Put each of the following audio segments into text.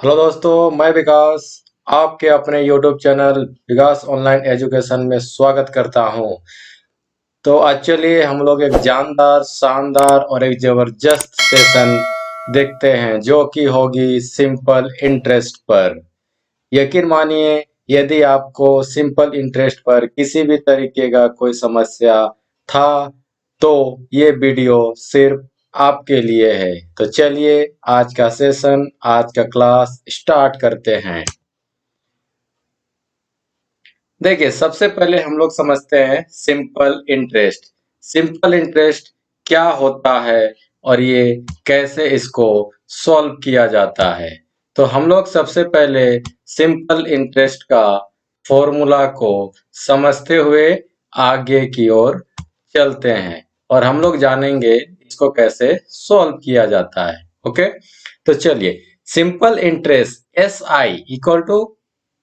Hello दोस्तों, मैं विकास आपके अपने यूट्यूब चैनल विकास ऑनलाइन एजुकेशन में स्वागत करता हूं। तो आज चलिए हम लोग एक जानदार, शानदार और एक जबरदस्त सेशन देखते हैं जो कि होगी सिंपल इंटरेस्ट पर। यकीन मानिए, यदि आपको सिंपल इंटरेस्ट पर किसी भी तरीके का कोई समस्या था तो ये वीडियो सिर्फ आपके लिए है। तो चलिए आज का सेशन, आज का क्लास स्टार्ट करते हैं। देखिए, सबसे पहले हम लोग समझते हैं सिंपल इंटरेस्ट। सिंपल इंटरेस्ट क्या होता है और ये कैसे इसको सॉल्व किया जाता है। तो हम लोग सबसे पहले सिंपल इंटरेस्ट का फॉर्मूला को समझते हुए आगे की ओर चलते हैं और हम लोग जानेंगे इसको कैसे सॉल्व किया जाता है। ओके, तो चलिए, simple interest S I equal to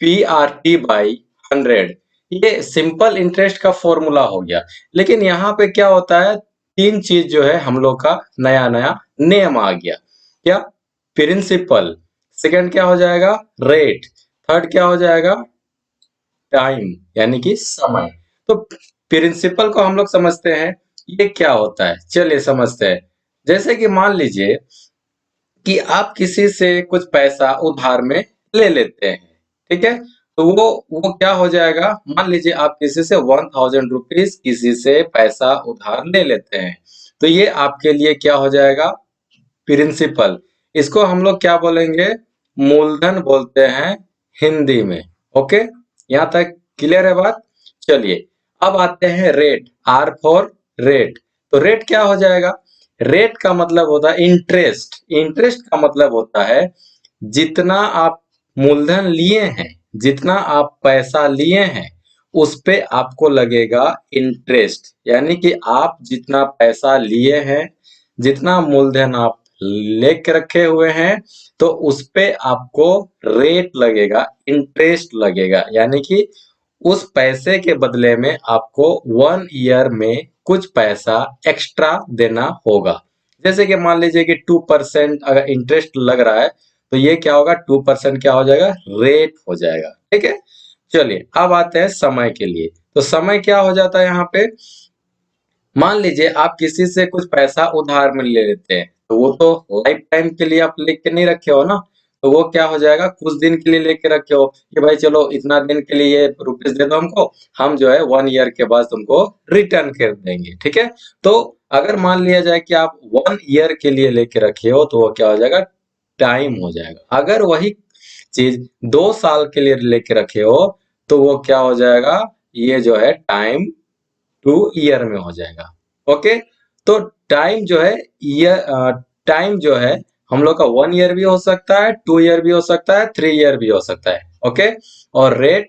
P R T by 100, ये सिंपल इंटरेस्ट का फॉर्मूला हो गया। लेकिन यहाँ पे क्या होता है, तीन चीज जो है हम लोग का नया नया नियम आ गया। क्या? प्रिंसिपल। सेकंड क्या हो जाएगा? रेट। थर्ड क्या हो जाएगा? टाइम, यानी कि समय। तो प्रिंसिपल को हम लोग समझते हैं, ये क्या होता है, चलिए समझते हैं। जैसे कि मान लीजिए कि आप किसी से कुछ पैसा उधार में ले लेते हैं, ठीक है? तो वो क्या हो जाएगा, मान लीजिए आप किसी से 1000 रुपीज किसी से पैसा उधार ले लेते हैं, तो ये आपके लिए क्या हो जाएगा? प्रिंसिपल। इसको हम लोग क्या बोलेंगे? मूलधन बोलते हैं हिंदी में। ओके, यहाँ तक क्लियर है बात? चलिए, अब आते हैं रेट। R for rate. तो रेट क्या हो जाएगा? रेट का मतलब होता है इंटरेस्ट। इंटरेस्ट का मतलब होता है जितना आप मूलधन लिए हैं, जितना आप पैसा लिए हैं, उस पे आपको लगेगा इंटरेस्ट। यानी कि आप जितना पैसा लिए हैं, जितना मूलधन आप लेके रखे हुए हैं, तो उस पे आपको रेट लगेगा, इंटरेस्ट लगेगा। यानी कि उस पैसे के बदले में आपको 1 ईयर में कुछ पैसा एक्स्ट्रा देना होगा। जैसे कि मान लीजिए कि 2% अगर इंटरेस्ट लग रहा है, तो ये क्या होगा? 2% क्या हो जाएगा? रेट हो जाएगा। ठीक है, चलिए अब आते हैं समय के लिए। तो समय क्या हो जाता है यहाँ पे? मान लीजिए आप किसी से कुछ पैसा उधार में ले लेते हैं, तो वो तो लाइफ टाइम के लिए आप लेके नहीं रखे हो ना। तो वो क्या हो जाएगा? कुछ दिन के लिए लेके रखे हो कि भाई चलो इतना दिन के लिए रुपीस दे दो हमको, हम जो है 1 ईयर के बाद तुमको रिटर्न कर देंगे। ठीक है, तो अगर मान लिया जाए कि आप 1 ईयर के लिए लेके रखे हो, तो वो क्या हो जाएगा? टाइम हो जाएगा। अगर वही चीज 2 साल के लिए लेके रखे हो, तो वो क्या हो जाएगा? ये जो है टाइम 2 ईयर में हो जाएगा। ओके, तो टाइम जो है, ईयर टाइम जो है हम लोग का 1 ईयर भी हो सकता है, 2 ईयर भी हो सकता है, 3 ईयर भी हो सकता है। ओके, और रेट,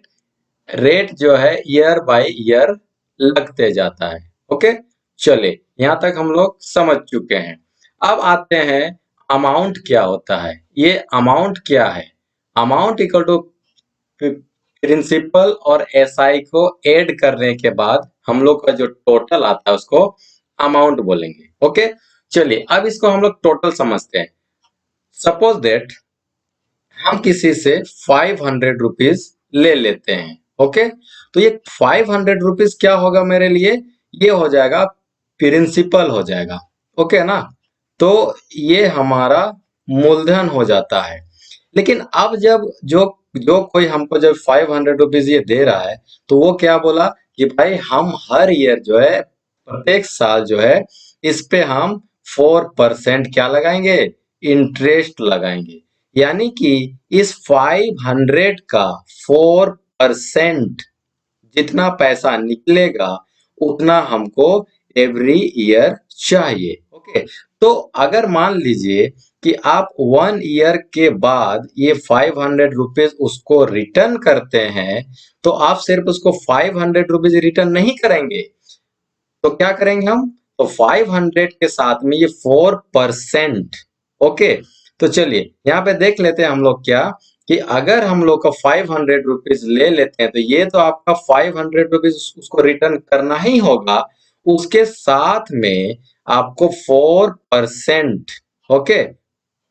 रेट जो है ईयर बाय ईयर लगते जाता है। ओके, चलिए यहाँ तक हम लोग समझ चुके हैं। अब आते हैं अमाउंट क्या होता है। ये अमाउंट क्या है? अमाउंट इक्वल टू प्रिंसिपल और एसआई को ऐड करने के बाद हम लोग का जो टोटल आता है उसको अमाउंट बोलेंगे। ओके, चलिए अब इसको हम लोग टोटल समझते हैं। सपोज दैट हम किसी से 500 रुपीज ले लेते हैं। ओके, तो ये 500 रुपीज क्या होगा मेरे लिए? ये हो जाएगा प्रिंसिपल हो जाएगा। ओके ना, तो ये हमारा मूलधन हो जाता है। लेकिन अब जब जो जो कोई हमको जब 500 रुपीज ये दे रहा है, तो वो क्या बोला कि भाई हम हर ईयर जो है, प्रत्येक साल जो है, इस पे हम 4% क्या लगाएंगे? इंटरेस्ट लगाएंगे। यानी कि इस 500 का 4% जितना पैसा निकलेगा, उतना हमको एवरी ईयर चाहिए। ओके, तो अगर मान लीजिए कि आप 1 ईयर के बाद ये 500 रुपीज उसको रिटर्न करते हैं, तो आप सिर्फ उसको 500 रुपीज रिटर्न नहीं करेंगे, तो क्या करेंगे हम? तो 500 के साथ में ये 4%। ओके, तो चलिए यहाँ पे देख लेते हैं हम लोग क्या, कि अगर हम लोग का 500 रुपीज ले लेते हैं, तो ये तो आपका 500 रुपीज उसको रिटर्न करना ही होगा। उसके साथ में आपको 4%, ओके,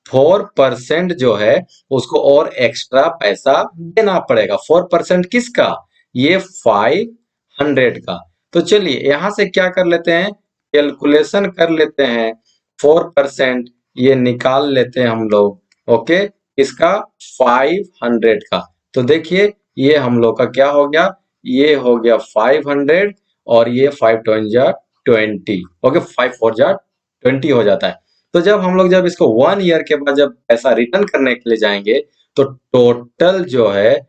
4% जो है उसको और एक्स्ट्रा पैसा देना पड़ेगा। 4% किसका? ये 500 का। तो चलिए यहां से क्या कर लेते हैं, कैलकुलेशन कर लेते हैं। 4% ये निकाल लेते हैं हम लोग। ओके, इसका 500 का। तो देखिए ये हम लोग का क्या हो गया, ये हो गया 500 और ये 5 जा 20। ओके, 5 4 जा 20 हो जाता है। तो जब इसको 1 ईयर के बाद जब पैसा रिटर्न करने के लिए जाएंगे तो टोटल जो है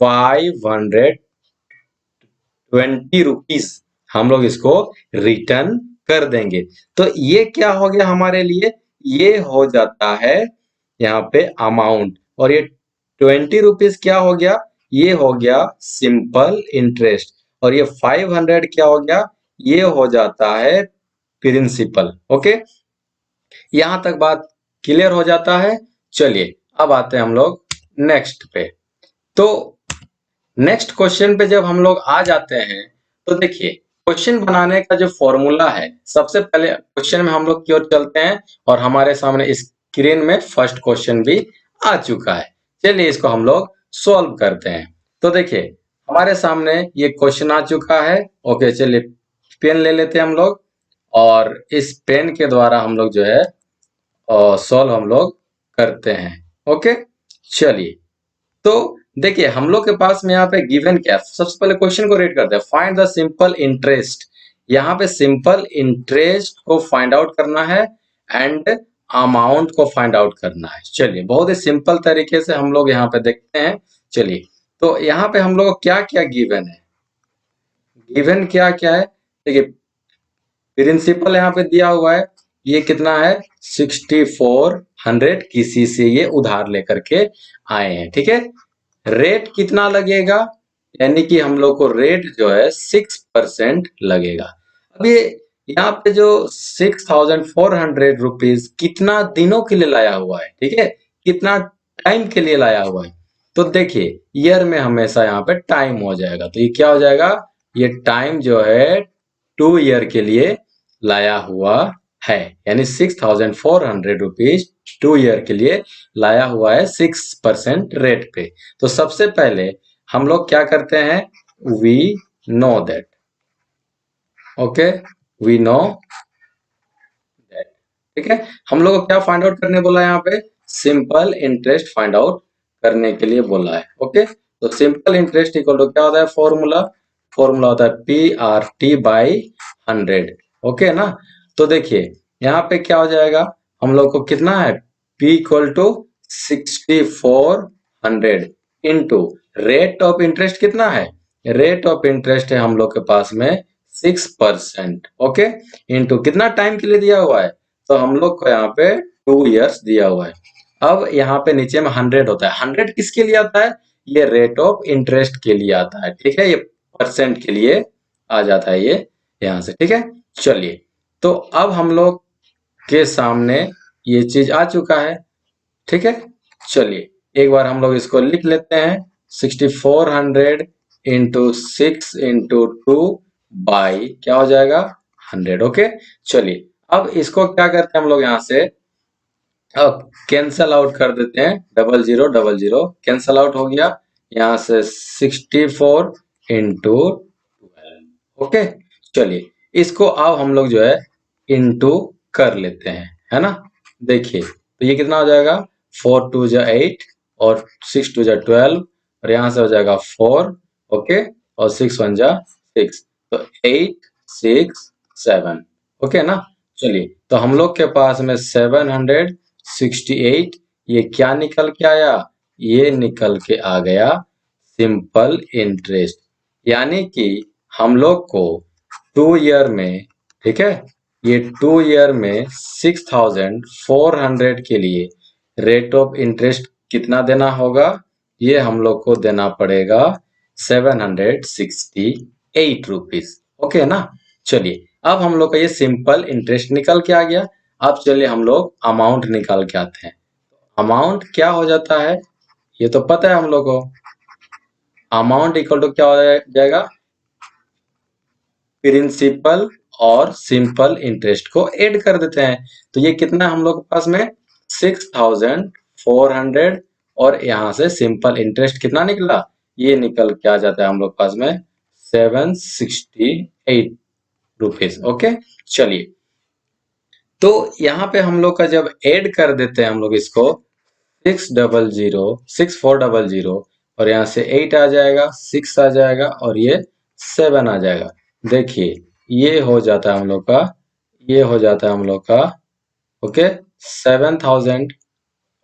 520 रुपीज हम लोग इसको रिटर्न कर देंगे। तो ये क्या हो गया हमारे लिए, ये हो जाता है यहाँ पे अमाउंट। और ये 20 रुपीज क्या हो गया, ये हो गया सिंपल इंटरेस्ट। और ये 500 क्या हो गया, ये हो जाता है प्रिंसिपल। ओके, यहां तक बात क्लियर हो जाता है। चलिए अब आते हैं हम लोग नेक्स्ट पे। तो नेक्स्ट क्वेश्चन पे जब हम लोग आ जाते हैं तो देखिए क्वेश्चन बनाने का जो फॉर्मूला है, सबसे पहले क्वेश्चन में हम लोग की ओर चलते हैं और हमारे सामने स्क्रीन में फर्स्ट क्वेश्चन भी आ चुका है। चलिए इसको हम लोग सॉल्व करते हैं। तो देखिए हमारे सामने ये क्वेश्चन आ चुका है। ओके, चलिए पेन ले लेते हैं हम लोग और इस पेन के द्वारा हम लोग जो है सॉल्व हम लोग करते हैं। ओके, चलिए तो देखिए हम लोग के पास में यहाँ पे गिवन क्या है, सबसे पहले क्वेश्चन को रीड करते हैं। Find the simple interest. यहाँ पे सिंपल इंटरेस्ट को फाइंड आउट करना है एंड अमाउंट को फाइंड आउट करना है। चलिए बहुत ही सिंपल तरीके से हम लोग यहाँ पे देखते हैं। चलिए तो यहाँ पे हम लोग को क्या क्या गिवन है, गिवन क्या क्या है देखिए, प्रिंसिपल यहाँ पे दिया हुआ है, ये कितना है 6400, किसी से ये उधार लेकर के आए हैं। ठीक है, रेट कितना लगेगा, यानी कि हम लोग को रेट जो है 6% लगेगा। अब ये यहाँ पे जो 6400 रुपीज कितना दिनों के लिए लाया हुआ है, ठीक है, कितना टाइम के लिए लाया हुआ है। तो देखिए ईयर में हमेशा यहाँ पे टाइम हो जाएगा, तो ये क्या हो जाएगा, ये टाइम जो है 2 ईयर के लिए लाया हुआ है, यानी 6400 रुपीज 2 ईयर के लिए लाया हुआ है 6% रेट पे। तो सबसे पहले हम लोग क्या करते हैं, we know that. Okay, we know that. ठीक है, हम लोग को क्या फाइंड आउट करने बोला है, यहाँ पे सिंपल इंटरेस्ट फाइंड आउट करने के लिए बोला है। ओके, तो सिंपल इंटरेस्ट इक्वल टू क्या होता है, फॉर्मूला फॉर्मूला होता है PRT/100। ओके ना, तो देखिए यहाँ पे क्या हो जाएगा, हम लोग को कितना है, P equal to 6400 into rate of interest कितना है, रेट ऑफ इंटरेस्ट है हम लोग के पास में 6%। ओके, इंटू कितना टाइम के लिए दिया हुआ है, तो हम लोग को यहाँ पे 2 ईयर्स दिया हुआ है। अब यहाँ पे नीचे में 100 होता है, 100 किसके लिए आता है, ये रेट ऑफ इंटरेस्ट के लिए आता है। ठीक है, ये परसेंट के लिए आ जाता है ये यहाँ से। ठीक है, चलिए तो अब हम लोग के सामने ये चीज आ चुका है। ठीक है, चलिए एक बार हम लोग इसको लिख लेते हैं, 6400 इंटू 6 इंटू 2 बाई क्या हो जाएगा 100। ओके, चलिए अब इसको क्या करते हैं हम लोग यहाँ से, अब कैंसल आउट कर देते हैं, 0000 कैंसल आउट हो गया, यहाँ से 64 इंटू 12। ओके, चलिए इसको अब हम लोग जो है इंटू कर लेते हैं, है ना। देखिए तो ये कितना हो जाएगा, 4 2 जा 8 और 6 2 जा 12 और यहाँ से हो जाएगा 4। ओके, और 6 1 जा 6, तो 8 6 7। ओके ना, चलिए तो हम लोग के पास में 768, ये क्या निकल के आया, ये निकल के आ गया सिंपल इंटरेस्ट। यानी कि हम लोग को 2 ईयर में, ठीक है, ये 2 ईयर में 6400 के लिए रेट ऑफ इंटरेस्ट कितना देना होगा, ये हम लोग को देना पड़ेगा 768 रुपीज। ओके ना, चलिए अब हम लोग का ये सिंपल इंटरेस्ट निकल के आ गया। अब चलिए हम लोग अमाउंट निकाल के आते हैं। अमाउंट क्या हो जाता है, ये तो पता है हम लोग को, अमाउंट इक्वल टू क्या हो जाएगा, प्रिंसिपल और सिंपल इंटरेस्ट को ऐड कर देते हैं। तो ये कितना है हम लोग के पास में 6400 और यहाँ से सिंपल इंटरेस्ट कितना निकला, ये निकल के आ जाता है हम लोग पास में 768 रुपीज। ओके, चलिए, तो यहाँ पे हम लोग का जब ऐड कर देते हैं हम लोग इसको 6400 और यहाँ से 8 आ जाएगा, 6 आ जाएगा और ये 7 आ जाएगा। देखिए ये हो जाता है हम लोग का, ये हो जाता है हम लोग का ओके 7000।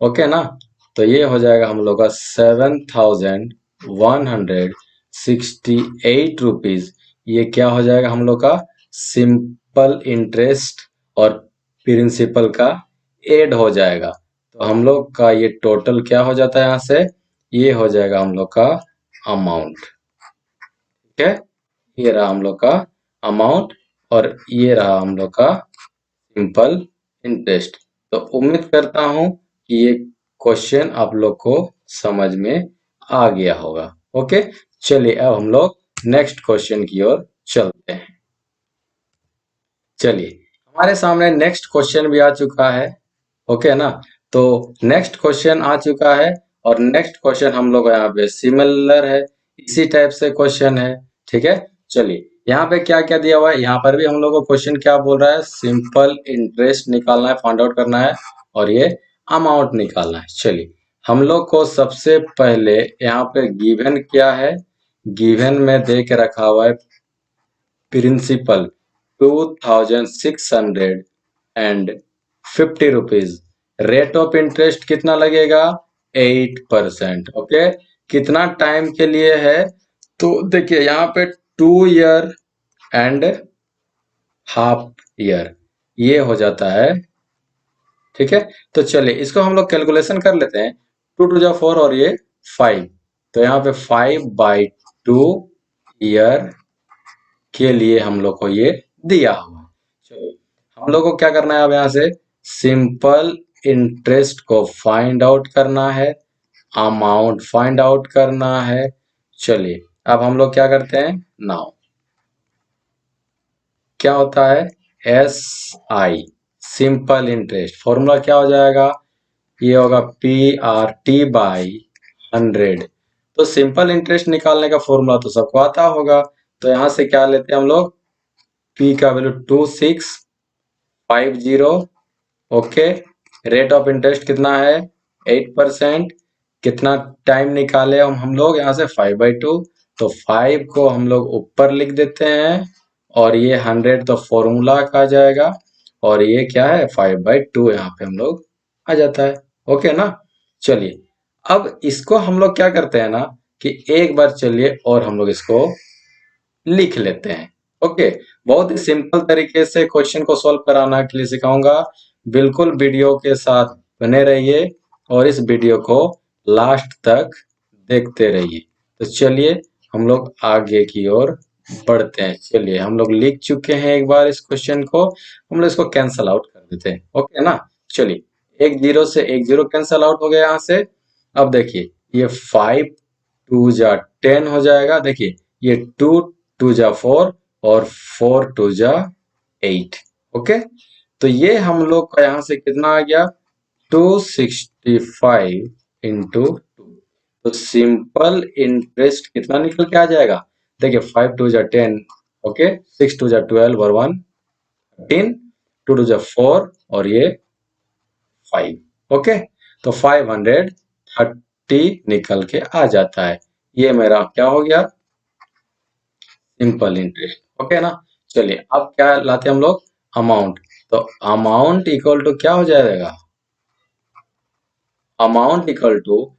ओके ना, तो ये हो जाएगा हम लोग का 7168 रुपीज। ये क्या हो जाएगा हम लोग का, सिंपल इंटरेस्ट और प्रिंसिपल का ऐड हो जाएगा। तो हम लोग का ये टोटल क्या हो जाता है, यहाँ से ये हो जाएगा हम लोग का अमाउंट। ठीक है, ये रहा हम लोग का अमाउंट और ये रहा हम लोग का सिंपल इंटरेस्ट। तो उम्मीद करता हूं कि ये क्वेश्चन आप लोग को समझ में आ गया होगा। ओके, चलिए अब हम लोग नेक्स्ट क्वेश्चन की ओर चलते हैं। चलिए, हमारे सामने नेक्स्ट क्वेश्चन भी आ चुका है। ओके ना, तो नेक्स्ट क्वेश्चन आ चुका है और नेक्स्ट क्वेश्चन हम लोग यहाँ पे सिमिलर है, इसी टाइप से क्वेश्चन है। ठीक है, चलिए यहाँ पे क्या क्या दिया हुआ है, यहाँ पर भी हम लोग को क्वेश्चन क्या बोल रहा है, सिंपल इंटरेस्ट निकालना है, फाइंड आउट करना है और ये अमाउंट निकालना है। चलिए, हम लोग को सबसे पहले यहाँ पे गिवन क्या है, गिवन में दे के रखा हुआ है principal 2650 rupees, rate of interest कितना लगेगा 8%। ओके, कितना टाइम के लिए है, तो देखिए यहाँ पे 2 ईयर एंड हाफ ईयर ये हो जाता है। ठीक है, तो चलिए इसको हम लोग कैलकुलेशन कर लेते हैं। 2 2 जा 4 और ये 5, तो यहाँ पे 5/2 ईयर के लिए हम लोग को ये दिया हुआ है। चलो हम लोग को क्या करना है, अब यहाँ से सिंपल इंटरेस्ट को फाइंड आउट करना है, अमाउंट फाइंड आउट करना है। चलिए अब हम लोग क्या करते हैं, नाउ क्या होता है, SI सिंपल इंटरेस्ट, फॉर्मूला क्या हो जाएगा, ये होगा PRT/100। तो सिंपल इंटरेस्ट निकालने का फॉर्मूला तो सबको आता होगा, तो यहां से क्या लेते हैं हम लोग, P का value 2650। Okay, rate of interest कितना है 8%। कितना टाइम निकाले हम लोग यहाँ से 5/2, तो 5 को हम लोग ऊपर लिख देते हैं और ये 100 तो फॉर्मूला का आ जाएगा और ये क्या है 5/2 यहाँ पे हम लोग आ जाता है। ओके ना, चलिए अब इसको हम लोग क्या करते हैं ना कि एक बार चलिए और हम लोग इसको लिख लेते हैं। ओके, बहुत ही सिंपल तरीके से क्वेश्चन को सॉल्व कराना के लिए सिखाऊंगा, बिल्कुल वीडियो के साथ बने रहिए और इस वीडियो को लास्ट तक देखते रहिए। तो चलिए हम लोग आगे की ओर बढ़ते हैं। चलिए हम लोग लिख चुके हैं एक बार इस क्वेश्चन को, हम लोग इसको कैंसल आउट कर देते हैं। ओके ना, चलिए एक जीरो से एक जीरो कैंसल आउट हो गया यहाँ से। अब देखिए ये 5 2 जा 10 हो जाएगा, देखिए ये 2 2 जा 4 और 4 2 जा 8। ओके, तो ये हम लोग का यहाँ से कितना आ गया 265 इंटू 2। तो सिंपल इंटरेस्ट कितना निकल के आ जाएगा, देखिए 5 2 जा 10, ओके 6 2 जा 12 और 1 13, 2 2 जा 4 और ये 5। ओके, तो 530 निकल के आ जाता है। ये मेरा क्या हो गया, सिंपल इंटरेस्ट। ओके ना, चलिए अब क्या लाते हैं हम लोग, अमाउंट। तो अमाउंट इक्वल टू क्या हो जाएगा, amount equal to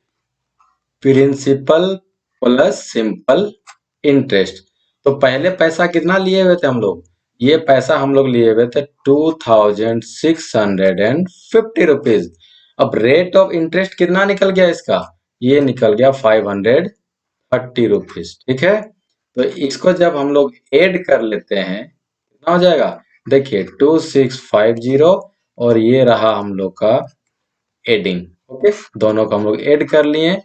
principal plus simple interest. तो पहले पैसा कितना लिए हुए थे हम लोग, ये पैसा हम लोग लिए हुए थे 2650 रुपीज। अब रेट ऑफ इंटरेस्ट कितना निकल गया इसका, ये निकल गया 530 रुपीज। ठीक है, तो इसको जब हम लोग ऐड कर लेते हैं कितना हो जाएगा, देखिए 2650 और ये रहा हम लोग का एडिंग। ओके, दोनों को हम लोग ऐड कर लिए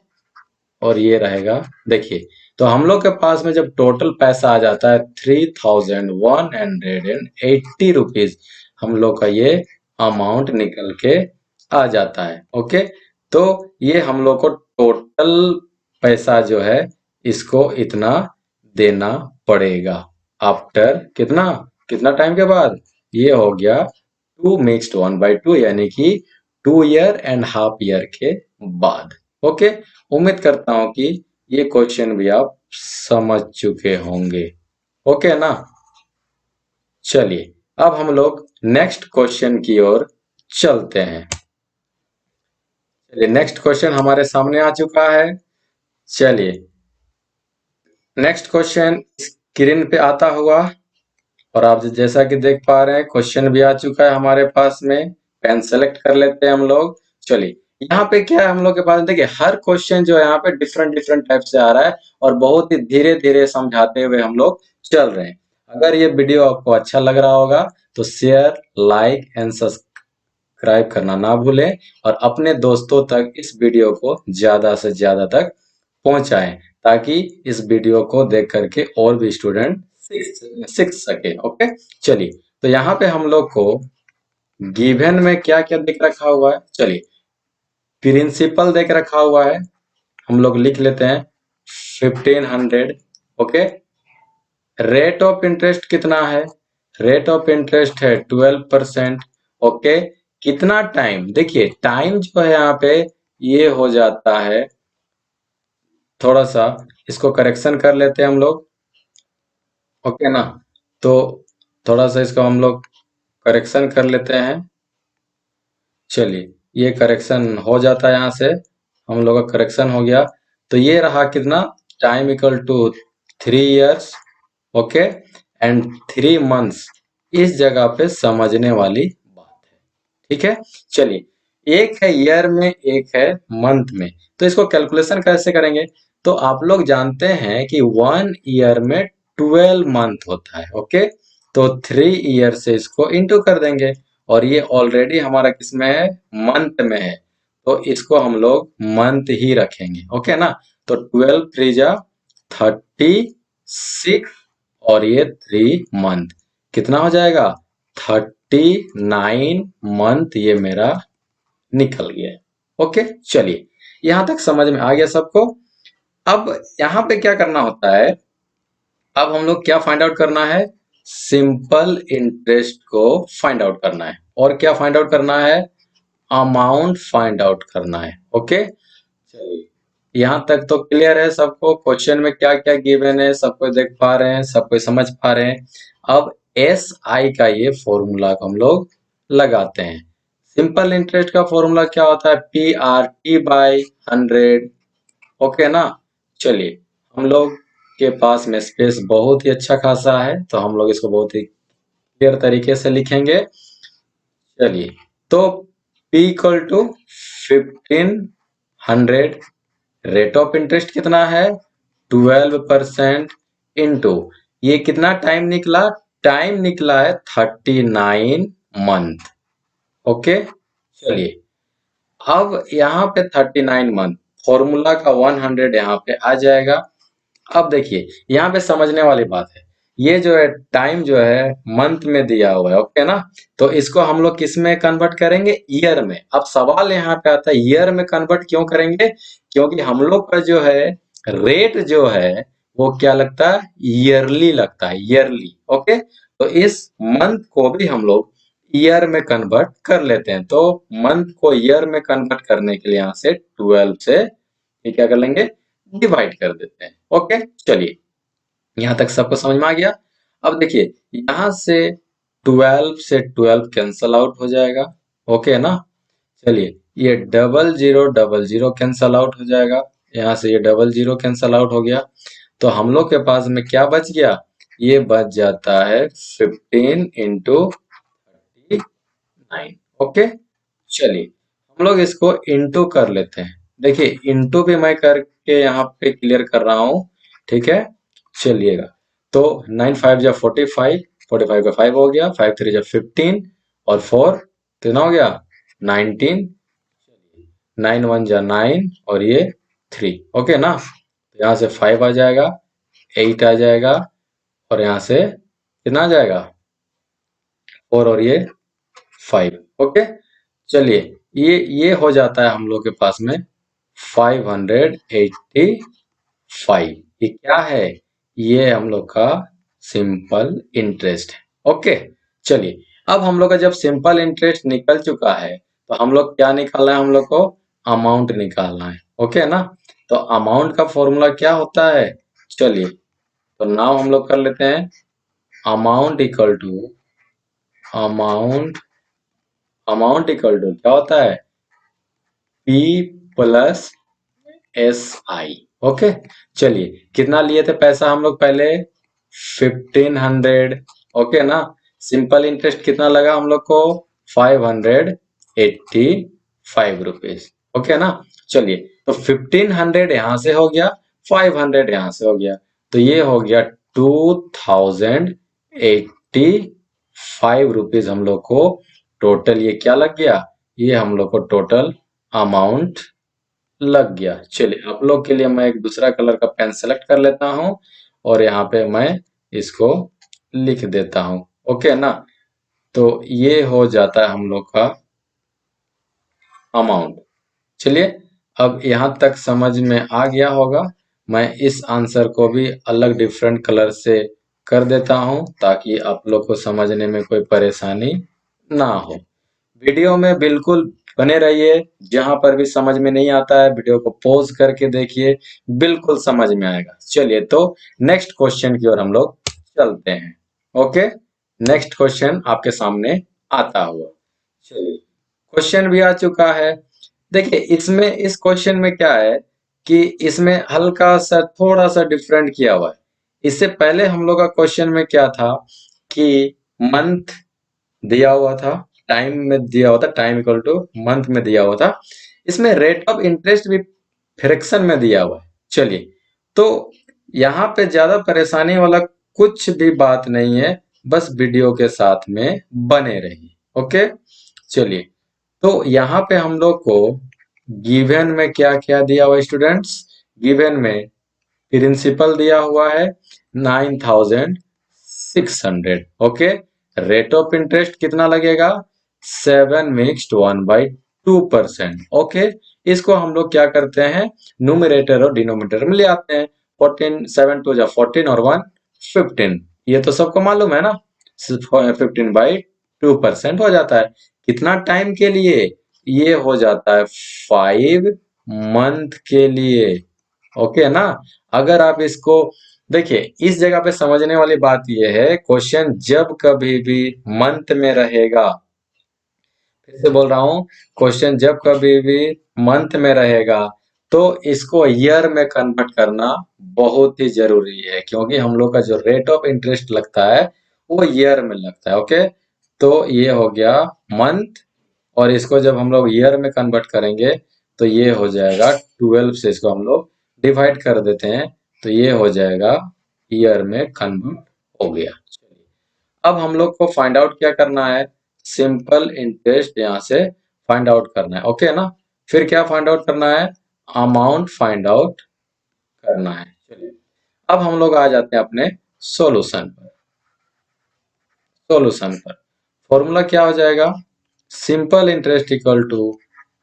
और ये रहेगा, देखिए तो हम लोग के पास में जब टोटल पैसा आ जाता है 3180 रुपीज, हम लोग का ये अमाउंट निकल के आ जाता है। ओके, तो ये हम लोग को टोटल पैसा जो है इसको इतना देना पड़ेगा। आफ्टर कितना कितना टाइम के बाद, ये हो गया 2 = 1/2 यानी कि 2.5 ईयर के बाद। ओके, उम्मीद करता हूं कि ये क्वेश्चन भी आप समझ चुके होंगे। ओके ना, चलिए अब हम लोग नेक्स्ट क्वेश्चन की ओर चलते हैं। चलिए नेक्स्ट क्वेश्चन हमारे सामने आ चुका है। चलिए नेक्स्ट क्वेश्चन स्क्रीन पे आता हुआ, और आप जैसा कि देख पा रहे हैं क्वेश्चन भी आ चुका है हमारे पास में। पेन सेलेक्ट कर लेते हैं हम लोग। चलिए यहाँ पे क्या है हम लोग के पास, देखिए हर क्वेश्चन जो है यहाँ पे डिफरेंट डिफरेंट टाइप से आ रहा है और बहुत ही धीरे धीरे समझाते हुए हम लोग चल रहे हैं। अगर ये वीडियो आपको अच्छा लग रहा होगा तो शेयर, लाइक एंड सब्सक्राइब करना ना भूलें और अपने दोस्तों तक इस वीडियो को ज्यादा से ज्यादा तक पहुंचाएं, ताकि इस वीडियो को देख करके और भी स्टूडेंट सीख सके। ओके, चलिए तो यहाँ पे हम लोग को गिवन में क्या क्या दिख रखा हुआ है। चलिए प्रिंसिपल देख रखा हुआ है, हम लोग लिख लेते हैं 1500। ओके, रेट ऑफ इंटरेस्ट कितना है, रेट ऑफ इंटरेस्ट है 12%। ओके, कितना टाइम, देखिए टाइम जो है यहाँ पे ये हो जाता है, थोड़ा सा इसको करेक्शन कर लेते हैं हम लोग। ओके ना, तो थोड़ा सा इसको हम लोग करेक्शन कर लेते हैं। चलिए ये करेक्शन हो जाता है, यहाँ से हम लोग का करेक्शन हो गया। तो ये रहा कितना, time equal to 3 years. Okay, and 3 months. इस जगह पे समझने वाली बात है, ठीक है। चलिए एक है ईयर में, एक है मंथ में, तो इसको कैलकुलेशन कैसे करेंगे। तो आप लोग जानते हैं कि 1 ईयर में 12 मंथ होता है। ओके, तो 3 ईयर से इसको इंटू कर देंगे, और ये ऑलरेडी हमारा किसमें है, मंथ में है, तो इसको हम लोग मंथ ही रखेंगे। ओके ना, तो 12×3 = 36 और ये 3 मंथ कितना हो जाएगा, 39 मंथ ये मेरा निकल गया। ओके, चलिए यहां तक समझ में आ गया सबको। अब यहाँ पे क्या करना होता है, अब हम लोग क्या फाइंड आउट करना है, सिंपल इंटरेस्ट को फाइंड आउट करना है, और क्या फाइंड आउट करना है, अमाउंट फाइंड आउट करना है। ओके, चलिए यहाँ तक तो क्लियर है सबको, क्वेश्चन में क्या क्या गिवन है सबको देख पा रहे हैं, सबको समझ पा रहे हैं। अब एस आई का ये फॉर्मूला को हम लोग लगाते हैं। सिंपल इंटरेस्ट का फॉर्मूला क्या होता है, PRT/100। ओके ना, चलिए हम लोग के पास में स्पेस बहुत ही अच्छा खासा है, तो हम लोग इसको बहुत ही क्लियर तरीके से लिखेंगे। चलिए तो P = 1500, रेट ऑफ इंटरेस्ट कितना है 12% इंटू ये कितना टाइम निकला, टाइम निकला है 39 मंथ। ओके, चलिए अब यहाँ पे 39 मंथ, फॉर्मूला का 100 यहाँ पे आ जाएगा। अब देखिए यहाँ पे समझने वाली बात है, ये जो है टाइम जो है मंथ में दिया हुआ है। ओके ना, तो इसको हम लोग किस में कन्वर्ट करेंगे, ईयर में। अब सवाल यहाँ पे आता है ईयर में कन्वर्ट क्यों करेंगे, क्योंकि हम लोग का जो है रेट जो है वो क्या लगता है, ईयरली लगता है, ईयरली। ओके, तो इस मंथ को भी हम लोग ईयर में कन्वर्ट कर लेते हैं, तो मंथ को ईयर में कन्वर्ट करने के लिए यहाँ से 12 से ये क्या कर लेंगे, डिवाइड कर देते हैं। ओके, चलिए यहाँ तक सबको समझ में आ गया। अब देखिए यहाँ से 12 से 12 कैंसल आउट हो जाएगा। ओके ना, चलिए ये 0000 कैंसल आउट हो जाएगा, यहाँ से ये 00 कैंसल आउट हो गया, तो हम लोग के पास में क्या बच गया, ये बच जाता है 15×39। ओके, चलिए हम लोग इसको इंटू कर लेते हैं। देखिए इंटू भी मैं करके यहाँ पे क्लियर कर रहा हूँ, ठीक है। चलिएगा तो 9×5 = 45, 45 का 5 हो गया, 5×3 = 15 और 4 कितना हो गया 19, 9×1 = 9 और ये 3। ओके ना, तो यहाँ से 5 आ जाएगा, 8 आ जाएगा, और यहाँ से कितना आ जाएगा 4 और ये 5। ओके, चलिए ये हो जाता है हम लोग के पास में 585। ये क्या है? ये हम लोग का सिंपल इंटरेस्ट है। ओके, चलिए अब हम लोग का जब सिंपल इंटरेस्ट निकल चुका है तो हम लोग क्या निकालना है? हम लोग को अमाउंट निकालना है। ओके ना? तो अमाउंट का फॉर्मूला क्या होता है? चलिए तो नाउ हम लोग कर लेते हैं amount equal to amount amount equal to क्या होता है? P plus SI। ओके, चलिए कितना लिए थे पैसा हम लोग पहले? 1500। ओके ना? सिंपल इंटरेस्ट कितना लगा हम लोग को? 585 रुपीज। ओके ना? चलिए तो 1500 यहां से हो गया, 500 यहां से हो गया, तो ये हो गया 2085 रुपीज हम लोग को टोटल। ये क्या लग गया? ये हम लोग को टोटल अमाउंट लग गया। चलिए आप लोग के लिए मैं एक दूसरा कलर का पेन सेलेक्ट कर लेता हूं और यहाँ पे मैं इसको लिख देता हूं। ओके ना? तो ये हो जाता है हम लोग का अमाउंट। चलिए अब यहाँ तक समझ में आ गया होगा। मैं इस आंसर को भी अलग डिफरेंट कलर से कर देता हूं ताकि आप लोग को समझने में कोई परेशानी ना हो। वीडियो में बिल्कुल बने रहिए। जहां पर भी समझ में नहीं आता है वीडियो को पॉज करके देखिए, बिल्कुल समझ में आएगा। चलिए तो नेक्स्ट क्वेश्चन की ओर हम लोग चलते हैं। ओके, नेक्स्ट क्वेश्चन आपके सामने आता हुआ। चलिए क्वेश्चन भी आ चुका है। देखिए इसमें इस क्वेश्चन में क्या है कि इसमें हल्का सा थोड़ा सा डिफरेंट किया हुआ है। इससे पहले हम लोग का क्वेश्चन में क्या था कि मंथ दिया हुआ था, टाइम में दिया हुआ था, टाइम इक्वल टू मंथ में दिया हुआ था। इसमें रेट ऑफ इंटरेस्ट भी फ्रैक्शन में दिया हुआ है। चलिए तो यहाँ पे ज्यादा परेशानी वाला कुछ भी बात नहीं है, बस वीडियो के साथ में बने रहिए। ओके, चलिए तो यहाँ पे हम लोग को गिवन में क्या क्या दिया हुआ है स्टूडेंट्स? गिवन में प्रिंसिपल दिया हुआ है 9600। ओके, रेट ऑफ इंटरेस्ट कितना लगेगा? 7 मिक्स्ड 1/2%। ओके, इसको हम लोग क्या करते हैं? न्यूमरेटर और डिनोमिनेटर में ले आते हैं। 14 7 2 14 और 1 15। ये तो सबको मालूम है ना? 15/2% हो जाता है। कितना टाइम के लिए? ये हो जाता है 5 मंथ के लिए। ओके ना? अगर आप इसको देखिए, इस जगह पे समझने वाली बात यह है, क्वेश्चन जब कभी भी मंथ में रहेगा, फिर से बोल रहा हूं, क्वेश्चन जब कभी भी मंथ में रहेगा तो इसको ईयर में कन्वर्ट करना बहुत ही जरूरी है, क्योंकि हम लोग का जो रेट ऑफ इंटरेस्ट लगता है वो ईयर में लगता है। ओके, तो ये हो गया मंथ, और इसको जब हम लोग ईयर में कन्वर्ट करेंगे तो ये हो जाएगा 12 से इसको हम लोग डिवाइड कर देते हैं, तो ये हो जाएगा ईयर में कन्वर्ट हो गया। अब हम लोग को फाइंड आउट क्या करना है? सिंपल इंटरेस्ट यहाँ से फाइंड आउट करना है। ओके ना? फिर क्या फाइंड आउट करना है? अमाउंट फाइंड आउट करना है। चलिए अब हम लोग आ जाते हैं अपने सॉल्यूशन पर। फॉर्मूला क्या हो जाएगा? Simple interest equal to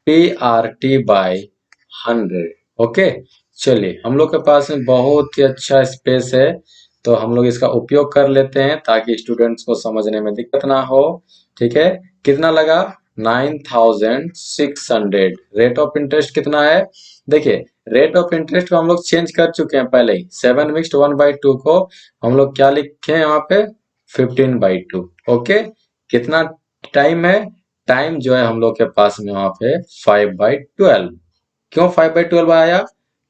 PRT/100। Okay, चलिए हम लोग के पास में बहुत ही अच्छा स्पेस है, तो हम लोग इसका उपयोग कर लेते हैं ताकि स्टूडेंट्स को समझने में दिक्कत ना हो। ठीक है, कितना लगा? 9600। रेट ऑफ इंटरेस्ट कितना है? देखिए रेट ऑफ इंटरेस्ट को हम लोग चेंज कर चुके हैं पहले ही। 7 मिक्स्ड 1/2 को हम लोग क्या लिखे हैं यहाँ पे? 15/2। ओके, कितना टाइम है? टाइम जो है हम लोग के पास में वहां पे 5/12। क्यों 5/12 आया?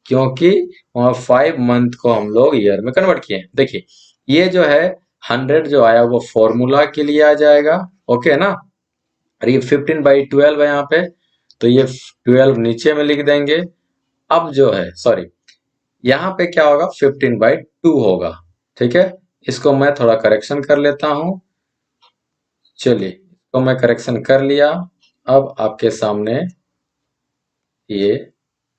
क्योंकि वहां 5 मंथ को हम लोग ईयर में कन्वर्ट किए। देखिए ये जो है 100 जो आया वो फॉर्मूला के लिए आ जाएगा। ओके ना? और ये 15/12 है यहाँ पे, तो ये 12 नीचे में लिख देंगे। अब जो है सॉरी, यहाँ पे क्या होगा? 15/2 होगा। ठीक है, इसको मैं थोड़ा करेक्शन कर लेता हूँ। चलिए तो मैं करेक्शन कर लिया। अब आपके सामने ये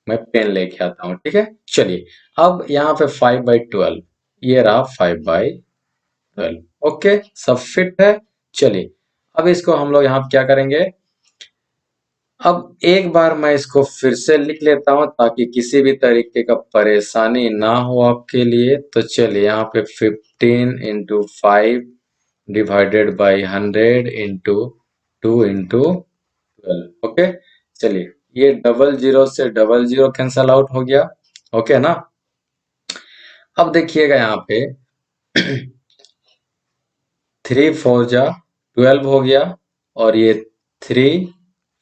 मैं पेन लेके आता हूँ। ठीक है, चलिए अब यहाँ पे 5/12, ये रहा 5/12। ओके, सब फिट है। चलिए अब इसको हम लोग यहाँ पे क्या करेंगे? अब एक बार मैं इसको फिर से लिख लेता हूं ताकि किसी भी तरीके का परेशानी ना हो आपके लिए। तो चलिए यहाँ पे 15 into 5 divided by 100 into 2 into 12। Okay, चलिए ये डबल जीरो से डबल जीरो कैंसल आउट हो गया। ओके ना। अब देखिएगा यहाँ पे 3 4 जा 12 हो गया, और ये 3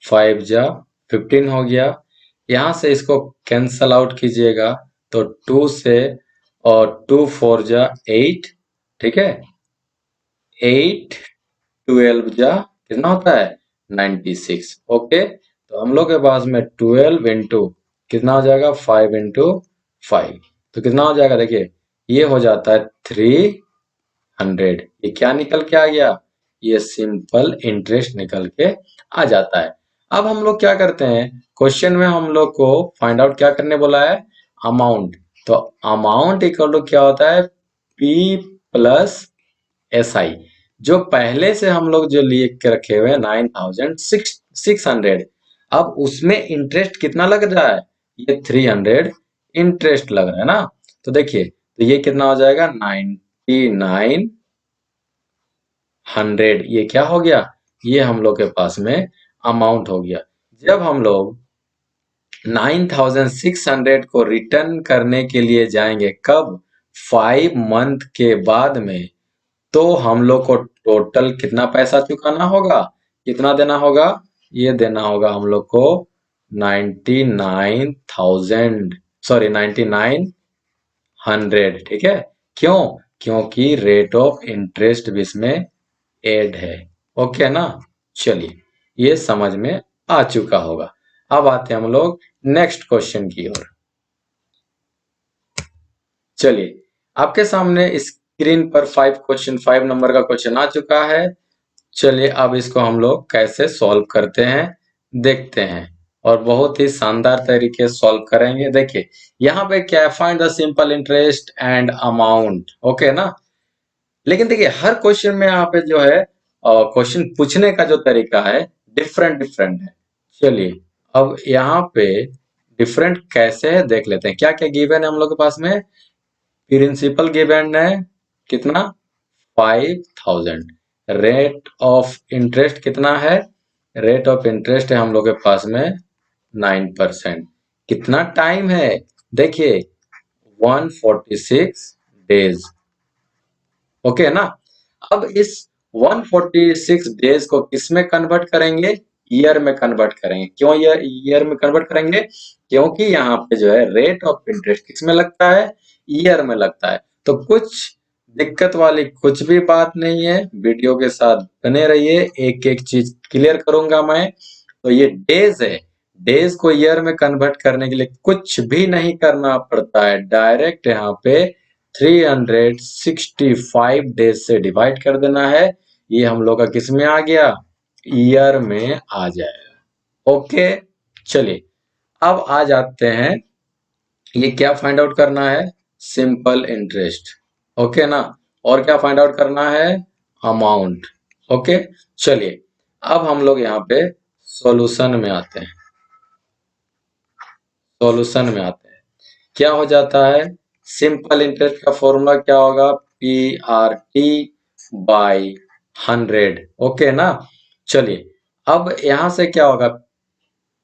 5 जा 15 हो गया। यहाँ से इसको कैंसल आउट कीजिएगा तो 2 से, और 2 4 जा 8, ठीक है। 8 12 जा कितना होता है 96। ओके, तो हम लोग के पास में 12 इंटू कितना हो जाएगा 5 इंटू 5, तो कितना हो जाएगा देखिए, ये हो जाता है 300। ये क्या निकल के आ गया, ये सिंपल इंटरेस्ट निकल के आ जाता है। अब हम लोग क्या करते हैं, क्वेश्चन में हम लोग को फाइंड आउट क्या करने बोला है, अमाउंट। तो अमाउंट इक्वल टू क्या होता है, P प्लस SI। जो पहले से हम लोग जो लिख के रखे हुए हैं 9600, अब उसमें इंटरेस्ट कितना लग रहा है, ये 300 इंटरेस्ट लग रहा है ना। तो देखिए, तो ये कितना हो जाएगा 9900। ये क्या हो गया, ये हम लोग के पास में अमाउंट हो गया। जब हम लोग 9600 को रिटर्न करने के लिए जाएंगे, कब, 5 मंथ के बाद में, तो हम लोग को टोटल कितना पैसा चुकाना होगा, कितना देना होगा, ये देना होगा हम लोग को 99,000, सॉरी 9900, ठीक है। क्यों, क्योंकि रेट ऑफ इंटरेस्ट भी इसमें ऐड है। ओके ना। चलिए, ये समझ में आ चुका होगा। अब आते हैं हम लोग नेक्स्ट क्वेश्चन की ओर। चलिए, आपके सामने स्क्रीन पर 5 नंबर का क्वेश्चन आ चुका है। चलिए, अब इसको हम लोग कैसे सॉल्व करते हैं देखते हैं, और बहुत ही शानदार तरीके से सॉल्व करेंगे। देखिए यहाँ पे क्या है, find the simple interest and amount. Okay ना। लेकिन देखिए हर क्वेश्चन में यहाँ पे जो है क्वेश्चन पूछने का जो तरीका है डिफरेंट डिफरेंट है। चलिए, अब यहाँ पे डिफरेंट कैसे है देख लेते हैं। क्या क्या गिवन है हम लोग के पास में, प्रिंसिपल गिवन है कितना 5000। रेट ऑफ इंटरेस्ट कितना है, रेट ऑफ इंटरेस्ट है हम लोग के पास में 9%। कितना टाइम है, देखिए 146 डेज। ओके ना। अब इस 146 डेज को किस में कन्वर्ट करेंगे, ईयर में कन्वर्ट करेंगे। क्यों ईयर में कन्वर्ट करेंगे, क्योंकि यहाँ पे जो है रेट ऑफ इंटरेस्ट किस में लगता है, ईयर में लगता है। तो कुछ दिक्कत वाली कुछ भी बात नहीं है, वीडियो के साथ बने रहिए, एक एक चीज क्लियर करूंगा मैं। तो ये डेज है, डेज को ईयर में कन्वर्ट करने के लिए कुछ भी नहीं करना पड़ता है, डायरेक्ट यहाँ पे 365 डेज से डिवाइड कर देना है। ये हम लोग का किस में आ गया, ईयर में आ जाएगा। ओके, चलिए अब आ जाते हैं, ये क्या फाइंड आउट करना है, सिंपल इंटरेस्ट। ओके ना। और क्या फाइंड आउट करना है, अमाउंट। ओके, चलिए अब हम लोग यहाँ पे सॉल्यूशन में आते हैं। सॉल्यूशन में आते हैं, क्या हो जाता है, सिंपल इंटरेस्ट का फॉर्मूला क्या होगा, PRT बाई 100। ओके ना। चलिए, अब यहां से क्या होगा,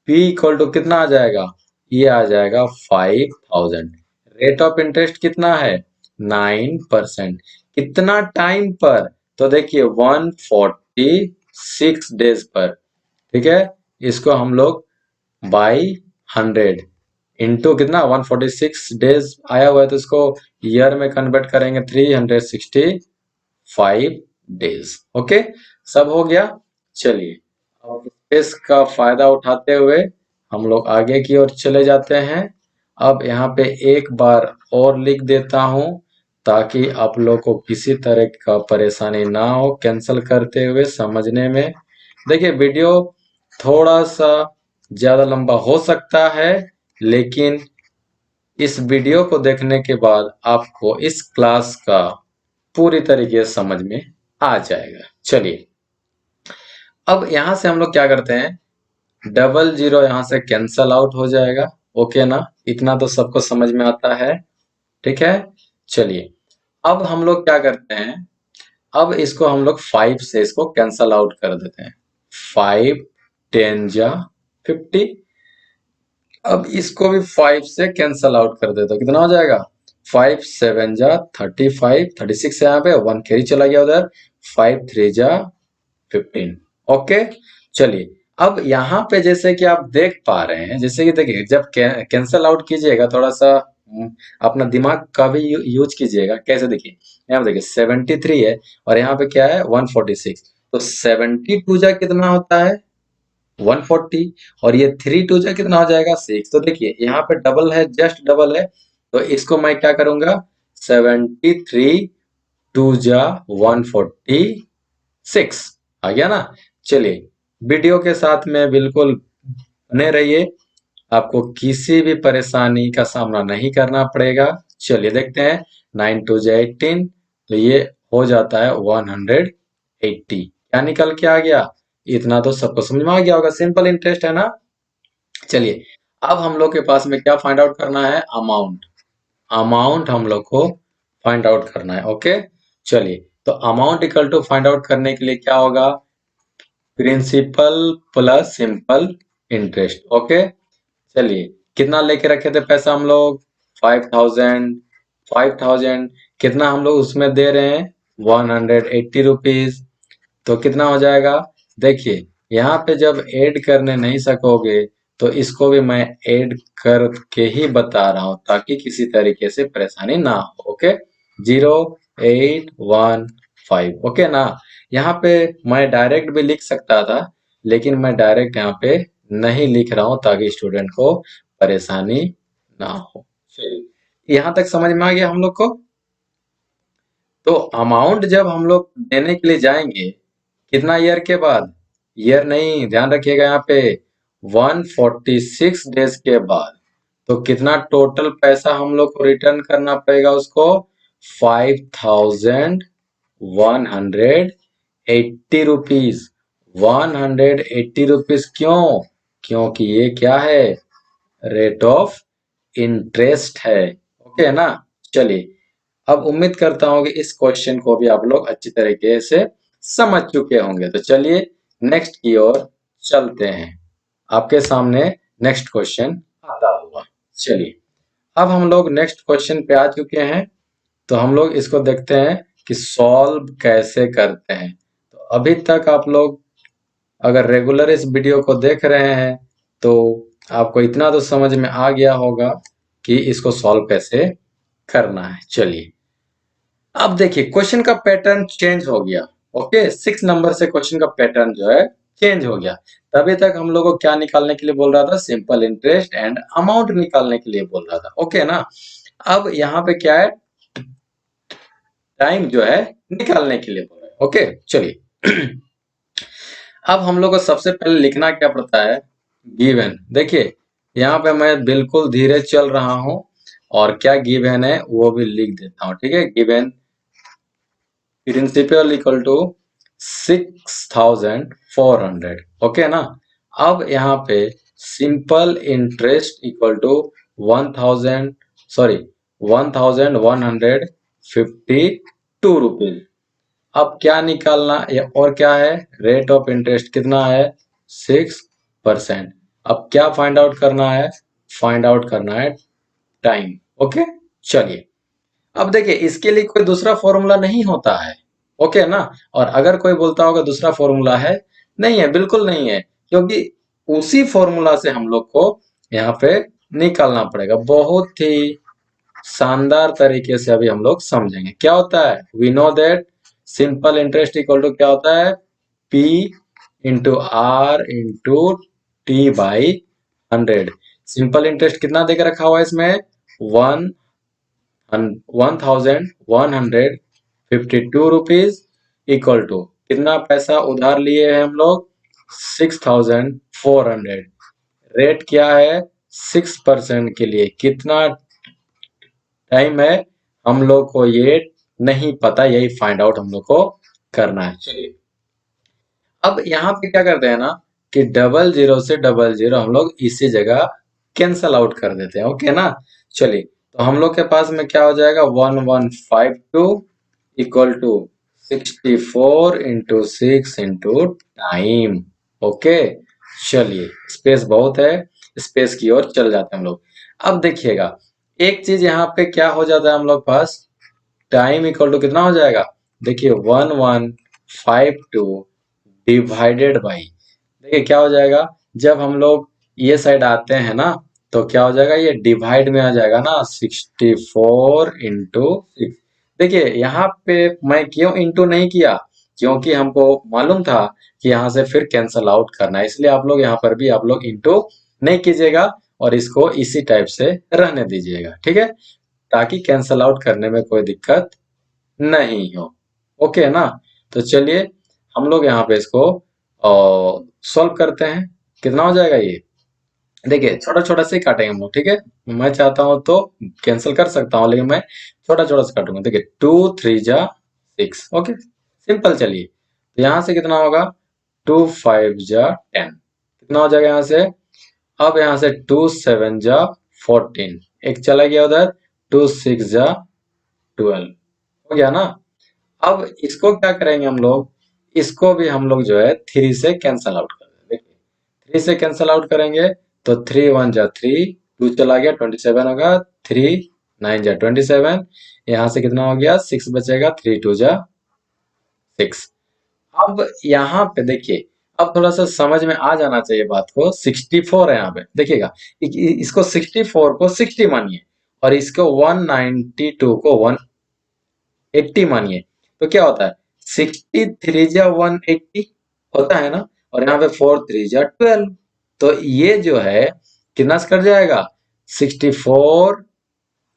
P इक्वल टू कितना आ जाएगा, ये आ जाएगा 5000। रेट ऑफ इंटरेस्ट कितना है 9%। कितना टाइम पर, तो देखिए 146 डेज पर, ठीक है। इसको हम लोग बाई 100 इंटू कितना 146 डेज आया हुआ है, तो इसको ईयर में कन्वर्ट करेंगे 365 डेज। ओके, सब हो गया। चलिए, अब स्पेस का फायदा उठाते हुए हम लोग आगे की ओर चले जाते हैं। अब यहाँ पे एक बार और लिख देता हूं ताकि आप लोग को किसी तरह का परेशानी ना हो कैंसल करते हुए समझने में। देखिए वीडियो थोड़ा सा ज्यादा लंबा हो सकता है, लेकिन इस वीडियो को देखने के बाद आपको इस क्लास का पूरी तरीके से समझ में आ जाएगा। चलिए, अब यहां से हम लोग क्या करते हैं, डबल जीरो यहाँ से कैंसल आउट हो जाएगा। ओके ना, इतना तो सबको समझ में आता है। ठीक है, चलिए अब हम लोग क्या करते हैं, अब इसको हम लोग 5 से इसको कैंसल आउट कर देते हैं। 5 10 जा 50। अब इसको भी 5 से कैंसल आउट कर देते हो, कितना हो जाएगा? 5 7 जा 35, 36 यहाँ पे 1 कैरी चला गया उधर। 5 3 जा 15। ओके, चलिए अब यहाँ पे जैसे कि आप देख पा रहे हैं, जैसे कि देखिए जब कैंसल आउट कीजिएगा थोड़ा सा अपना दिमाग का भी यूज कीजिएगा। कैसे? देखिए यहाँ पे देखिए 73 है और यहाँ पे क्या है 146। तो 72 जा कितना होता है 140 और ये 3 2 जा कितना हो जाएगा 6। तो देखिए यहाँ पे डबल है, जस्ट डबल है। तो इसको मैं क्या करूंगा 73 2 जा 146 आ गया ना। चलिए वीडियो के साथ में बिल्कुल बने रहिए, आपको किसी भी परेशानी का सामना नहीं करना पड़ेगा। चलिए देखते हैं 9 2 जा 18। तो ये हो जाता है 180। क्या निकल के आ गया? इतना तो सबको समझ में आ गया होगा, सिंपल इंटरेस्ट है ना। चलिए अब हम लोग के पास में क्या फाइंड आउट करना है? अमाउंट। अमाउंट हम लोग को फाइंड आउट करना है। ओके, चलिए तो amount equal to find out करने के लिए क्या होगा? Principal plus simple interest. Okay, चलिए कितना लेके रखे थे पैसा हम लोग? 5000। 5000 कितना हम लोग उसमें दे रहे हैं? 180 रुपीज। तो कितना हो जाएगा? देखिए यहाँ पे जब ऐड करने नहीं सकोगे तो इसको भी मैं ऐड करके ही बता रहा हूँ ताकि किसी तरीके से परेशानी ना हो। ओके, 0815। ओके ना, यहाँ पे मैं डायरेक्ट भी लिख सकता था लेकिन मैं डायरेक्ट यहाँ पे नहीं लिख रहा हूँ ताकि स्टूडेंट को परेशानी ना हो। चलिए यहाँ तक समझ में आ गया हम लोग को। तो अमाउंट जब हम लोग देने के लिए जाएंगे कितना ईयर के बाद? ईयर नहीं, ध्यान रखिएगा यहाँ पे 146 डेज के बाद। तो कितना टोटल पैसा हम लोग को रिटर्न करना पड़ेगा उसको? 5180 रुपीज। 180 रुपीज क्यों? क्योंकि ये क्या है? रेट ऑफ इंटरेस्ट है। ओके ना, चलिए अब उम्मीद करता हूँ कि इस क्वेश्चन को भी आप लोग अच्छी तरीके से समझ चुके होंगे। तो चलिए नेक्स्ट की ओर चलते हैं। आपके सामने नेक्स्ट क्वेश्चन आता हुआ। चलिए अब हम लोग नेक्स्ट क्वेश्चन पे आ चुके हैं। तो हम लोग इसको देखते हैं कि सॉल्व कैसे करते हैं। तो अभी तक आप लोग अगर रेगुलर इस वीडियो को देख रहे हैं तो आपको इतना तो समझ में आ गया होगा कि इसको सॉल्व कैसे करना है। चलिए अब देखिए क्वेश्चन का पैटर्न चेंज हो गया। ओके, 6 नंबर से क्वेश्चन का पैटर्न जो है चेंज हो गया। तभी तक हम लोग को क्या निकालने के लिए बोल रहा था? सिंपल इंटरेस्ट एंड अमाउंट निकालने के लिए बोल रहा था। ओके ना, अब यहाँ पे क्या है? टाइम जो है निकालने के लिए बोल रहा है। ओके, चलिए अब हम लोग को सबसे पहले लिखना क्या पड़ता है? गिवन। देखिए यहाँ पे मैं बिल्कुल धीरे चल रहा हूँ और क्या गिवन है वो भी लिख देता हूँ। ठीक है, given principal equal to 6400। Okay ना, अब यहाँ पे simple interest equal to 1000, sorry 1152 rupees. अब क्या निकालना और क्या है? रेट ऑफ इंटरेस्ट कितना है? 6%। अब क्या फाइंड आउट करना है? फाइंड आउट करना है टाइम। ओके, चलिए अब देखिए इसके लिए कोई दूसरा फॉर्मूला नहीं होता है। ओके ना, और अगर कोई बोलता होगा दूसरा फॉर्मूला है, नहीं है, बिल्कुल नहीं है, क्योंकि उसी फॉर्मूला से हम लोग को यहाँ पे निकालना पड़ेगा। बहुत ही शानदार तरीके से अभी हम लोग समझेंगे क्या होता है। We know that simple interest equal to क्या होता है? P into R into T by 100। Simple interest कितना देकर रखा हुआ है इसमें? 1152 रुपीज इक्वल टू कितना पैसा उधार लिए हैं हम लोग? 6400। रेट क्या है? 6% के लिए कितना टाइम है हम लोग को ये नहीं पता, यही फाइंड आउट हम लोग को करना है। चलिए अब यहाँ पे क्या करते हैं ना, कि 00 से 00 हम लोग इसी जगह कैंसल आउट कर देते हैं। ओके ना, चलिए तो हम लोग के पास में क्या हो जाएगा 1152 equal to 64 into 6 into time. Okay, चलिए स्पेस बहुत है, स्पेस की ओर चल जाते हैं हम लोग। अब देखिएगा एक चीज यहाँ पे क्या हो जाता है हम लोग पास, टाइम इक्वल टू कितना हो जाएगा, देखिए 1152 डिवाइडेड बाई, देखिए क्या हो जाएगा जब हम लोग ये साइड आते हैं ना तो क्या हो जाएगा, ये डिवाइड में आ जाएगा ना 64 इंटू 6। देखिए यहाँ पे मैं क्यों इंटू नहीं किया, क्योंकि हमको मालूम था कि यहाँ से फिर कैंसल आउट करना है, इसलिए आप लोग यहाँ पर भी आप लोग इंटू नहीं कीजिएगा और इसको इसी टाइप से रहने दीजिएगा, ठीक है, ताकि कैंसल आउट करने में कोई दिक्कत नहीं हो। ओके है ना, तो चलिए हम लोग यहाँ पे इसको सॉल्व करते हैं। कितना हो जाएगा ये, देखिए छोटा छोटा से ही काटेंगे हम लोग, ठीक है, मैं चाहता हूँ तो कैंसिल कर सकता हूँ लेकिन मैं छोटा छोटा से काटूंगा। देखिए 2 3 जा 6, ओके सिंपल। चलिए तो यहाँ से कितना होगा 2 5 जा 10, कितना हो जाएगा यहाँ से, अब यहाँ से 2 7 जा 14, एक चला गया उधर, 2 6 जा 12, हो गया ना। अब इसको क्या करेंगे हम लोग, इसको भी हम लोग जो है 3 से कैंसल आउट कर देंगे। देखिए 3 से कैंसल आउट करेंगे तो 3 1 जा 3, 2 चला गया 27 होगा, 3 9 जा 27, यहाँ से कितना हो गया 6 बचेगा, 3 2 जा 6। अब यहाँ पे देखिए, अब थोड़ा सा समझ में आ जाना चाहिए बात को, 64 है यहाँ पे देखिएगा, इसको 64 को 60 मानिए और इसको 192 को 180 मानिए, तो क्या होता है 63 जा 180 होता है ना, और यहाँ पे 4 3 जा 12, तो ये जो है कितना से कट जाएगा 64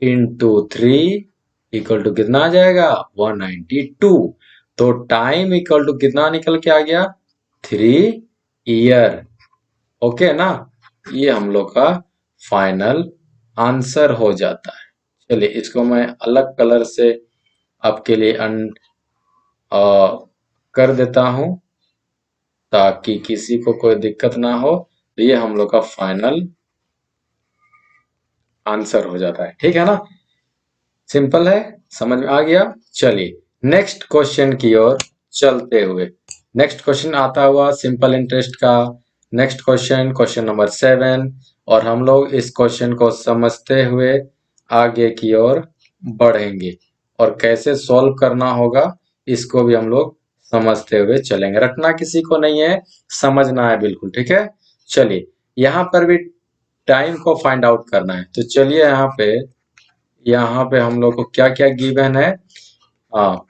इंटू 3 इक्वल टू कितना आ जाएगा 192, तो टाइम इक्वल टू कितना निकल के आ गया 3 ईयर। ओके ना, ये हम लोग का फाइनल आंसर हो जाता है। चलिए इसको मैं अलग कलर से आपके लिए कर देता हूं ताकि किसी को कोई दिक्कत ना हो, तो ये हम लोग का फाइनल आंसर हो जाता है, ठीक है ना, सिंपल है, समझ में आ गया। चलिए नेक्स्ट क्वेश्चन की ओर चलते हुए, नेक्स्ट क्वेश्चन आता हुआ सिंपल इंटरेस्ट का, नेक्स्ट क्वेश्चन क्वेश्चन नंबर 7, और हम लोग इस क्वेश्चन को समझते हुए आगे की ओर बढ़ेंगे और कैसे सॉल्व करना होगा इसको भी हम लोग समझते हुए चलेंगे, रटना किसी को नहीं है, समझना है बिल्कुल, ठीक है। चलिए यहाँ पर भी टाइम को फाइंड आउट करना है, तो चलिए यहाँ पे हम लोग को क्या क्या गिवन है, हाँ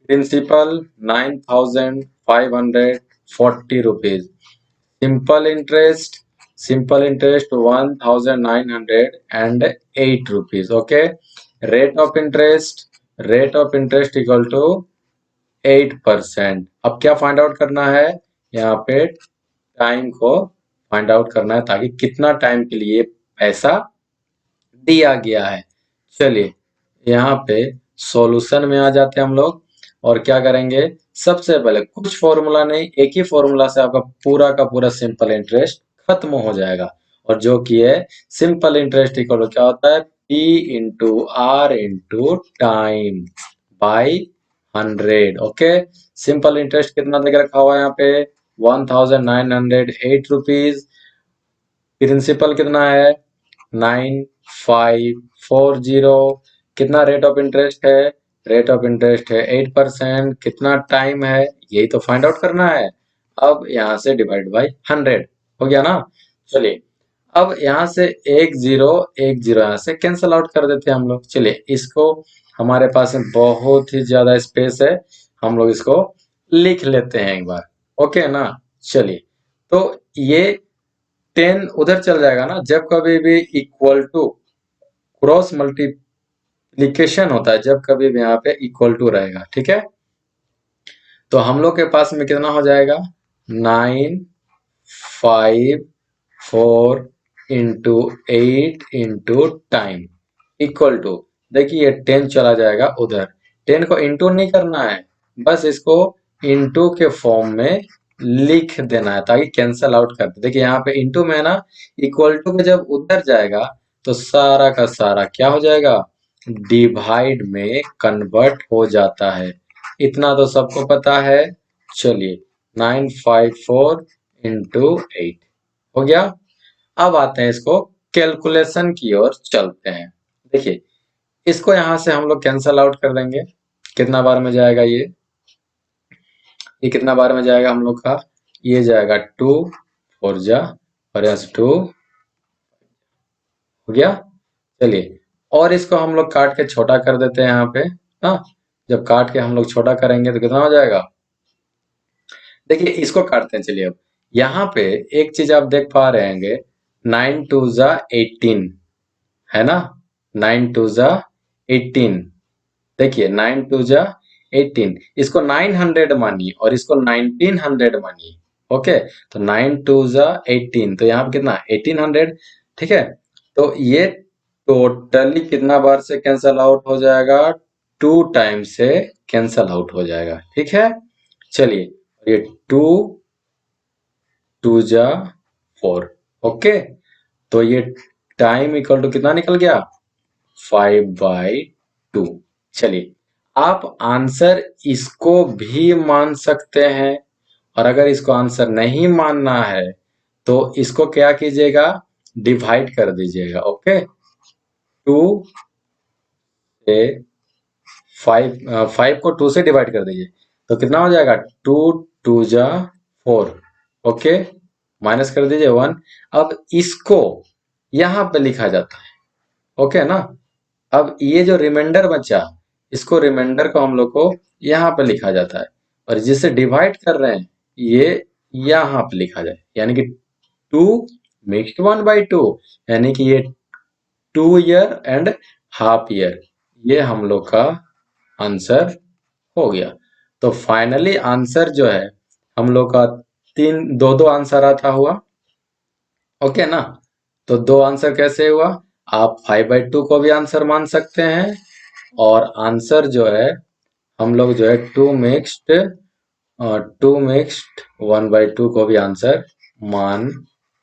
principal 9540 rupees, simple interest 1908 rupees, okay, rate of interest equal to 8%। अब क्या फाइंड आउट करना है, यहाँ पे टाइम को फाइंड आउट करना है ताकि कितना टाइम के लिए पैसा दिया गया है। चलिए यहाँ पे सॉल्यूशन में आ जाते हैं हम लोग और क्या करेंगे, सबसे पहले कुछ फॉर्मूला नहीं, एक ही फॉर्मूला से आपका पूरा का पूरा सिंपल इंटरेस्ट खत्म हो जाएगा, और जो कि है सिंपल इंटरेस्ट इक्वल क्या होता है P into R into time by 100। Okay, simple interest कितना देकर रखा हुआ है यहाँ पे 1908 रुपीज, प्रिंसिपल कितना है 9540, कितना रेट ऑफ इंटरेस्ट है, रेट ऑफ इंटरेस्ट है 8%, कितना टाइम है यही तो फाइंड आउट करना है। अब यहाँ से डिवाइड बाई 100 हो गया ना। चलिए अब यहाँ से एक जीरो यहाँ से कैंसल आउट कर देते हैं हम लोग। चलिए इसको, हमारे पास में बहुत ही ज्यादा स्पेस है, हम लोग इसको लिख लेते हैं एक बार, ओके ना। चलिए तो ये 10 उधर चल जाएगा ना, जब कभी भी इक्वल टू क्रॉस मल्टीप्लीकेशन होता है, जब कभी भी यहाँ पे इक्वल टू रहेगा, ठीक है, तो हम लोग के पास में कितना हो जाएगा 954 into 8 into time equal to, देखिए 10 चला जाएगा उधर, 10 को इंटू नहीं करना है, बस इसको इंटू के फॉर्म में लिख देना है ताकि कैंसल आउट कर दे। देखिए यहाँ पे इंटू में है ना, इक्वल टू में जब उधर जाएगा तो सारा का सारा क्या हो जाएगा, डिवाइड में कन्वर्ट हो जाता है। इतना तो सबको पता है। चलिए 954 इंटू 8 हो गया। अब आते हैं इसको कैलकुलेशन की ओर चलते हैं। देखिए इसको यहां से हम लोग कैंसल आउट कर देंगे। कितना बार में जाएगा ये कितना बार में जाएगा हम लोग का, ये जाएगा 2 4 जा और यस 2 हो गया। चलिए और इसको हम लोग काट के छोटा कर देते हैं यहाँ पे। हाँ, जब काट के हम लोग छोटा करेंगे तो कितना हो जाएगा। देखिए इसको काटते हैं। चलिए अब यहाँ पे एक चीज आप देख पा रहे होंगे, 9 2 जा 18 है ना, 9 2 जा 18। देखिए 9 2 जा 18, इसको 900 मानिए और इसको 1900 मानिए। ओके, तो 9 2 जा 18, तो यहाँ पे कितना 1800। ठीक है, तो ये टोटली कितना बार से कैंसल आउट हो जाएगा, 2 टाइम से कैंसल आउट हो जाएगा। ठीक है, चलिए ये 2 2 जा 4। ओके, तो ये टाइम इक्वल टू कितना निकल गया, 5/2। चलिए आप आंसर इसको भी मान सकते हैं, और अगर इसको आंसर नहीं मानना है तो इसको क्या कीजिएगा, डिवाइड कर दीजिएगा। ओके, 2 से 5 को 2 से डिवाइड कर दीजिए तो कितना हो जाएगा, 2 2 जा 4। ओके, माइनस कर दीजिए 1। अब इसको यहां पे लिखा जाता है। ओके ना, अब ये जो रिमाइंडर बचा, इसको रिमाइंडर को हम लोग को यहाँ पे लिखा जाता है, और जिसे डिवाइड कर रहे हैं ये यहाँ पे लिखा जाए, यानी कि 2 मिक्स्ड 1/2, यानी कि ये 2 ईयर एंड हाफ ईयर, ये हम लोग का आंसर हो गया। तो फाइनली आंसर जो है हम लोग का दो दो आंसर आता हुआ। ओके ना, तो दो आंसर कैसे हुआ, आप 5/2 को भी आंसर मान सकते हैं, और आंसर जो है हम लोग जो है 2 मिक्स्ड 1/2 को भी आंसर मान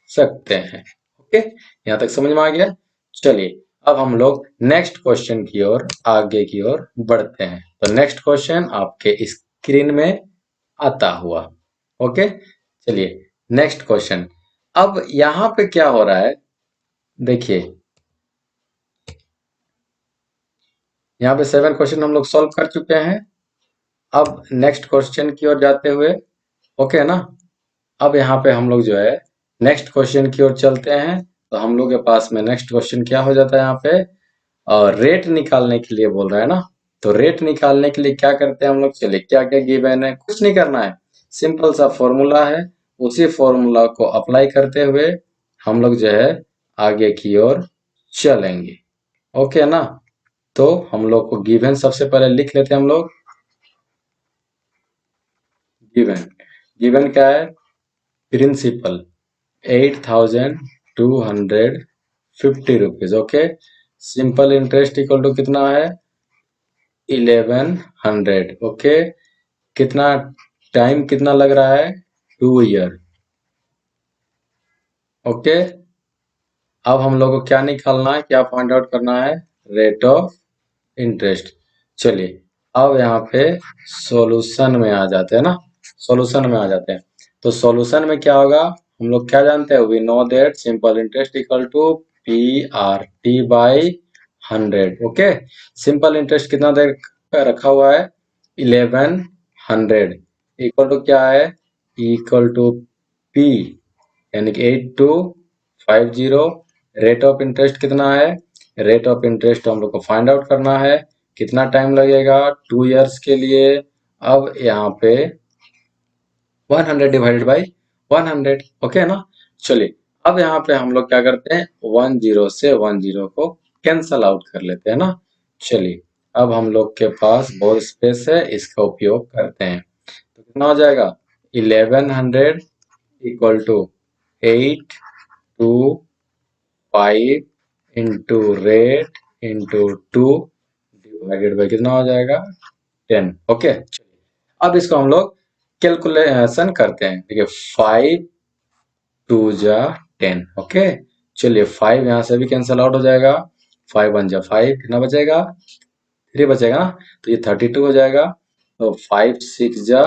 सकते हैं। ओके, यहाँ तक समझ में आ गया। चलिए अब हम लोग नेक्स्ट क्वेश्चन की ओर आगे की ओर बढ़ते हैं। तो नेक्स्ट क्वेश्चन आपके स्क्रीन में आता हुआ। ओके, चलिए नेक्स्ट क्वेश्चन। अब यहाँ पे क्या हो रहा है, देखिए यहाँ पे 7 क्वेश्चन हम लोग सॉल्व कर चुके हैं। अब नेक्स्ट क्वेश्चन की ओर जाते हुए, ओके ना, अब यहाँ पे हम लोग जो है नेक्स्ट क्वेश्चन की ओर चलते हैं। तो हम लोग के पास में नेक्स्ट क्वेश्चन क्या हो जाता है यहाँ पे, और रेट निकालने के लिए बोल रहा है ना। तो रेट निकालने के लिए क्या करते हैं हम लोग, चलिए क्या क्या गिवन है, कुछ नहीं करना है, सिंपल सा फॉर्मूला है, उसी फॉर्मूला को अप्लाई करते हुए हम लोग जो है आगे की ओर चलेंगे। ओके ना, तो हम लोग को गिवन सबसे पहले लिख लेते हैं हम लोग। गिवन गिवन क्या है, principal 8,250 rupees. Okay, simple interest equal to कितना है, 1100। ओके, कितना टाइम कितना लग रहा है, 2 ईयर। ओके, अब हम लोग को क्या निकालना है, क्या फाइंड आउट करना है, रेट ऑफ इंटरेस्ट। चलिए अब यहाँ पे सॉल्यूशन में आ जाते हैं ना, सॉल्यूशन में आ जाते हैं। तो सॉल्यूशन में क्या होगा, हम लोग क्या जानते हैं, we know that simple interest equal to PRT/100। Okay, simple interest कितना देर का रखा हुआ है, 1100, इक्वल टू क्या है, इक्वल टू P यानी कि 8250। रेट ऑफ इंटरेस्ट कितना है, रेट ऑफ इंटरेस्ट हम लोग को फाइंड आउट करना है, कितना टाइम लगेगा, 2 इयर्स के लिए। अब यहाँ पे 100 डिवाइडेड बाई 100। ओके ना, चलिए अब यहाँ पे हम लोग क्या करते हैं, 10 से 10 को कैंसल आउट कर लेते हैं ना। चलिए अब हम लोग के पास बहुत स्पेस है, इसका उपयोग करते हैं। तो कितना हो जाएगा, 1100 equal to 825 into rate into 2 divided by कितना हो जाएगा, 10। ओके, अब इसको हम लोग कैलकुलेशन करते हैं। देखिए 5 2 जा 10। ओके, चलिए 5 यहाँ से भी कैंसिल आउट हो जाएगा। 5 1 जा 5, कितना बचेगा? 3 बचेगा ना, तो ये 32 हो जाएगा। तो 5 6 जा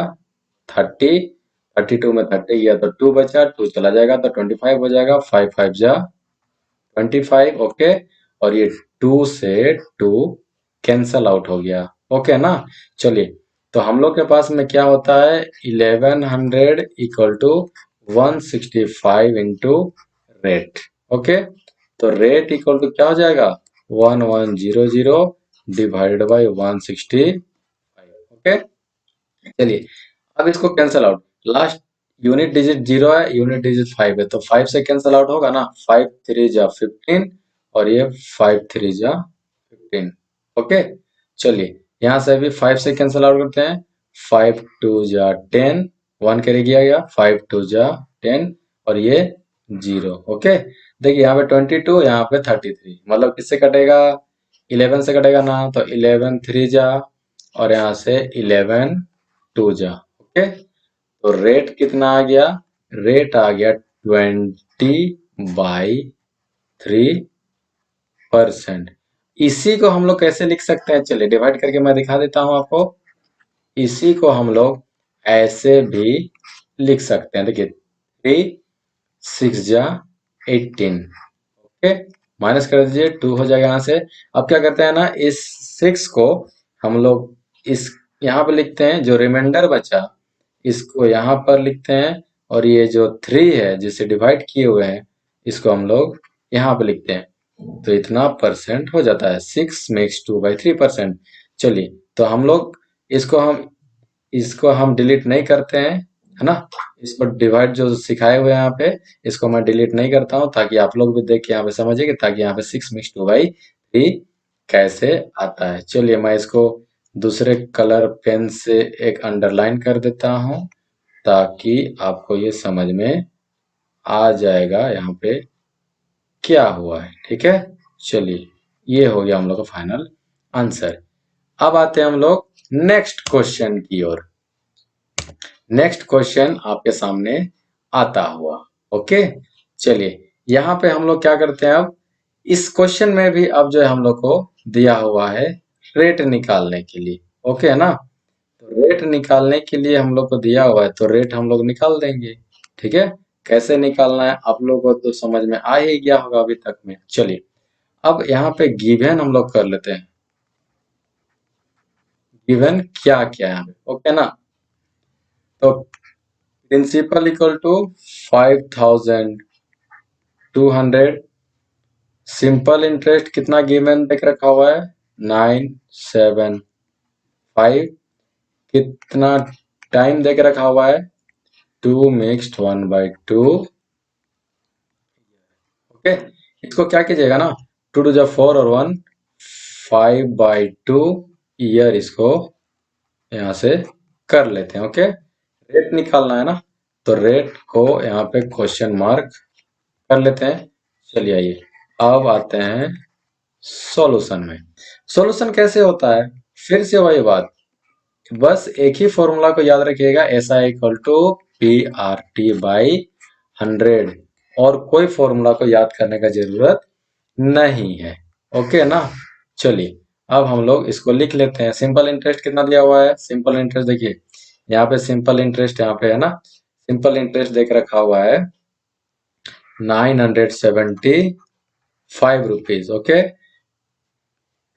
30, 32 में 30 गया तो 2 बचा, 2 चला जाएगा तो 25 हो जाएगा। 5 5 जा 25। ओके, और ये 2 से 2 कैंसल आउट हो गया। ओके ना, चलिए तो हम लोग के पास में क्या होता है, 1100 equal to 165 into rate. Okay, तो रेट इक्वल टू क्या हो जाएगा, 1100 डिवाइडेड बाई 165। ओके, चलिए अब इसको cancel out. Last unit digit 0 है, यूनिट डिजिट 5 है, तो 5 से कैंसल आउट होगा ना। 5 3 जा 15 और ये 5 3 जा 15। ओके, चलिए यहाँ से भी 5 से कैंसल आउट करते हैं। 5 2 जा 10, 1 कैरी किया गया, 5 2 जा 10 और ये 0। ओके, देखिए यहाँ पे 22, यहाँ पे 33, मतलब किससे कटेगा, 11 से कटेगा ना, तो 11 3 जा और यहाँ से 11 2 जा। ओके, तो रेट कितना आ गया, रेट आ गया 20/3%। इसी को हम लोग कैसे लिख सकते हैं, चलिए डिवाइड करके मैं दिखा देता हूं आपको। इसी को हम लोग ऐसे भी लिख सकते हैं। देखिए 3 6 जा 18। ओके, माइनस कर दीजिए, 2 हो जाएगा यहाँ से। अब क्या करते हैं ना, इस 6 को हम लोग इस यहाँ पे लिखते हैं, जो रिमाइंडर बचा इसको यहाँ पर लिखते हैं, और ये जो 3 है जिसे डिवाइड किए हुए हैं इसको हम लोग यहाँ पे लिखते हैं। तो इतना परसेंट हो जाता है, 6 मेक्स 2/3%। चलिए तो हम लोग इसको हम डिलीट नहीं करते हैं, है ना। इसको डिवाइड जो सिखाए हुए हैं यहाँ पे, इसको मैं डिलीट नहीं करता हूँ, ताकि आप लोग भी देख के यहाँ पे समझिए, ताकि यहाँ पे 6 मिक्स 2/3 कैसे आता है। चलिए मैं इसको दूसरे कलर पेन से एक अंडरलाइन कर देता हूँ, ताकि आपको ये समझ में आ जाएगा यहाँ पे क्या हुआ है। ठीक है, चलिए ये हो गया हम लोग का फाइनल आंसर। अब आते हैं हम लोग नेक्स्ट क्वेश्चन की ओर। नेक्स्ट क्वेश्चन आपके सामने आता हुआ। ओके, चलिए यहाँ पे हम लोग क्या करते हैं, अब इस क्वेश्चन में भी अब जो है हम लोग को दिया हुआ है रेट निकालने के लिए। ओके है ना, तो रेट निकालने के लिए हम लोग को दिया हुआ है, तो रेट हम लोग निकाल देंगे। ठीक है, कैसे निकालना है आप लोगों को तो समझ में आ ही गया होगा अभी तक में। चलिए अब यहाँ पे गिवन हम लोग कर लेते हैं, गिवन क्या क्या है यहाँ पे। ओके ना, तो principal equal to 5200। Simple interest कितना गिवन देख रखा हुआ है, 975। कितना टाइम देख रखा हुआ है, 2 मिक्स्ड 1/2। ओके, इसको क्या कीजिएगा ना, 2 टू जा 4 और 1 5/2 ईयर, इसको यहाँ से कर लेते हैं। ओके, रेट निकालना है ना, तो रेट को यहाँ पे क्वेश्चन मार्क कर लेते हैं। चलिए आइए अब आते हैं सॉल्यूशन में। सॉल्यूशन कैसे होता है, फिर से वही बात, बस एक ही फॉर्मूला को याद रखिएगा, SI इक्वल टू PRT/100, और कोई फॉर्मूला को याद करने का जरूरत नहीं है। ओके ना, चलिए अब हम लोग इसको लिख लेते हैं। सिंपल इंटरेस्ट कितना दिया हुआ है, सिंपल इंटरेस्ट देखिए यहाँ पे सिंपल इंटरेस्ट यहाँ पे है ना, सिंपल इंटरेस्ट देख रखा हुआ है 975 rupees. Okay,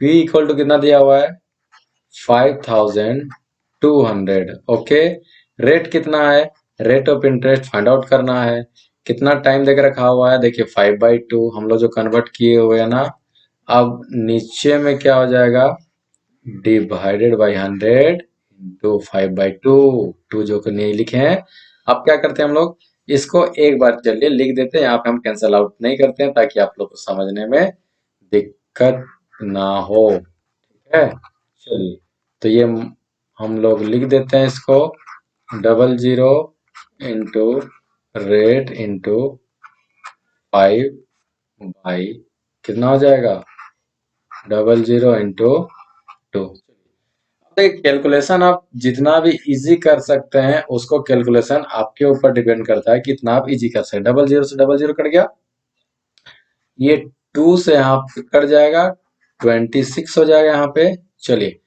P equal to कितना दिया हुआ है, 5200। ओके, रेट कितना है, rate of interest find out करना है। कितना टाइम देकर रखा हुआ है, देखिए 5/2 हम लोग जो कन्वर्ट किए हुए हैं ना। अब नीचे में क्या हो जाएगा, डिवाइडेड बाई 100 इंटू 5/2, 2 जो कि नहीं लिखे हैं। अब क्या करते हैं हम लोग, इसको एक बार चलिए लिख देते हैं, यहाँ पे हम कैंसल आउट नहीं करते हैं, ताकि आप लोग को समझने में दिक्कत ना हो। ठीक है, चलिए तो ये हम लोग लिख देते हैं इसको, 00 इंटू रेट इंटू 5/, कितना हो जाएगा, 00 इंटू 2। देखिए कैलकुलेशन आप जितना भी इजी कर सकते हैं उसको कैलकुलेशन आपके ऊपर डिपेंड करता है कितना आप इजी कर सकते हैं। डबल जीरो से डबल जीरो कट गया, ये 2 से यहाँ पे कट जाएगा, 26 हो जाएगा यहाँ पे। चलिए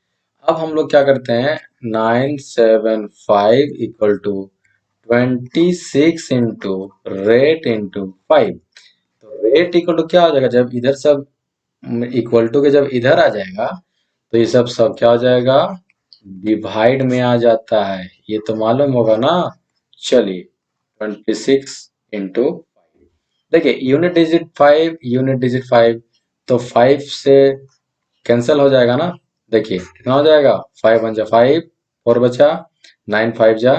अब हम लोग क्या करते हैं, 975 equal to 26 into rate into 5। तो रेट इक्वल टू क्या हो जाएगा, जब इधर सब इक्वल टू के जब इधर आ जाएगा तो ये सब सब क्या हो जाएगा, डिवाइड में आ जाता है, ये तो मालूम होगा ना। चलिए 26 इंटू, देखिए यूनिट डिजिट 5, यूनिट डिजिट 5, तो 5 से कैंसिल हो जाएगा ना। देखिए कितना हो जाएगा, 5 वन जा 5, 4 बचा, 9 5 जा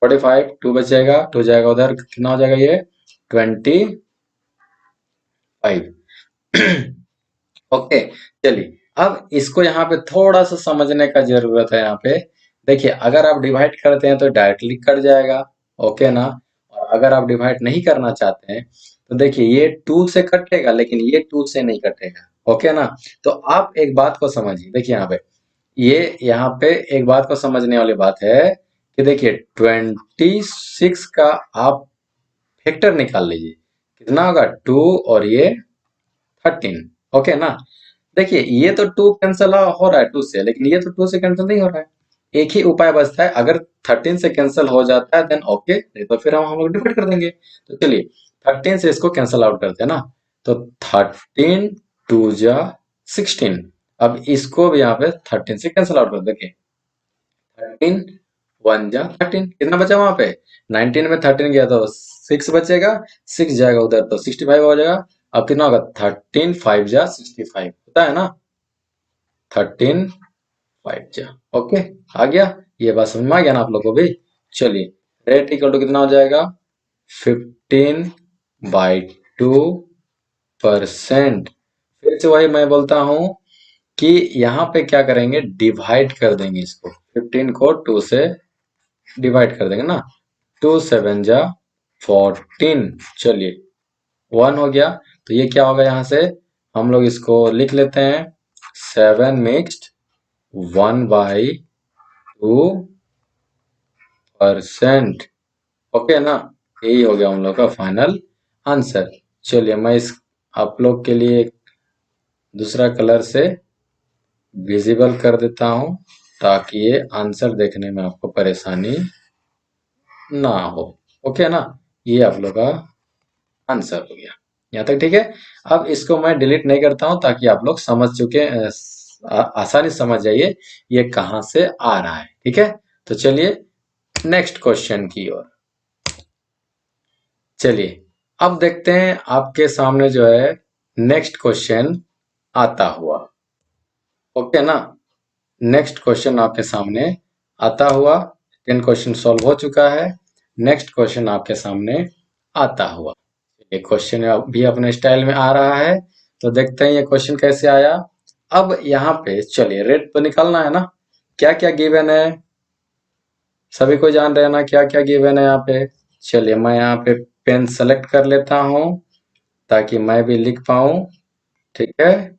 45, 2 बचेगा, 2 जाएगा उधर, कितना हो जाएगा ये 25। ओके चलिए अब इसको यहाँ पे थोड़ा सा समझने का जरूरत है। यहाँ पे देखिए अगर आप डिवाइड करते हैं तो डायरेक्टली कट जाएगा, ओके ना। और अगर आप डिवाइड नहीं करना चाहते हैं तो देखिए ये 2 से कटेगा लेकिन ये 2 से नहीं कटेगा, ओके ना। तो आप एक बात को समझिए, देखिए यहाँ पे एक बात को समझने वाली बात है कि देखिए 26 का आप फैक्टर निकाल लीजिए, कितना होगा 2 और ये 13, ओके ना। देखिए ये तो 2 कैंसिल हो रहा है 2 से, लेकिन ये तो 2 से कैंसिल नहीं हो रहा है। एक ही उपाय बचता है, अगर 13 से कैंसिल हो जाता है देन ओके, नहीं तो फिर हम लोग डिवाइड कर देंगे। तो चलिए 13 से इसको कैंसिल आउट करते हैं ना, तो 13 2 जा 16। अब इसको भी यहाँ पे 13 से कैंसिल आउट कर देंगे, 13 1 जा 13, कितना बचा वहां पे, 19 में 13 गया तो 6 बचेगा, 6 जाएगा उधर तो 65 हो जाएगा। अब कितना होगा, 13 5 जा 65 होता है ना, 13 5 जा, ओके आ गया। ये बात समझ में आ गया ना आप लोग को भी। चलिए रेट इक्वल टू कितना हो जाएगा, 15/2%। फिर से वही मैं बोलता हूं कि यहाँ पे क्या करेंगे, डिवाइड कर देंगे इसको, 15 को 2 से डिवाइड कर देंगे ना, 2 7 जा 14। चलिए 1 हो गया, तो ये क्या होगा, यहाँ से हम लोग इसको लिख लेते हैं 7 मिक्स्ड 1/2%, ओके ना। यही हो गया हम लोग का फाइनल आंसर। चलिए मैं इस आप लोग के लिए दूसरा कलर से विजिबल कर देता हूं ताकि ये आंसर देखने में आपको परेशानी ना हो, ओके ना। ये आप लोग का आंसर हो गया, यहाँ तक ठीक है। अब इसको मैं डिलीट नहीं करता हूं ताकि आप लोग समझ चुके, आसानी समझ जाइए ये कहां से आ रहा है, ठीक है। तो चलिए नेक्स्ट क्वेश्चन की ओर चलिए। अब देखते हैं आपके सामने जो है नेक्स्ट क्वेश्चन आता हुआ, ओके ना। नेक्स्ट क्वेश्चन आपके सामने आता हुआ, 10 क्वेश्चन सॉल्व हो चुका है, नेक्स्ट क्वेश्चन आपके सामने आता हुआ। ये क्वेश्चन भी अपने स्टाइल में आ रहा है, तो देखते हैं ये क्वेश्चन कैसे आया। अब यहाँ पे चलिए रेट तो निकालना है ना, क्या क्या गिवन है सभी को जान रहे हैं ना, क्या क्या गिवन है यहाँ पे। चलिए मैं यहाँ पे पेन सेलेक्ट कर लेता हूँ ताकि मैं भी लिख पाऊँ, ठीक है।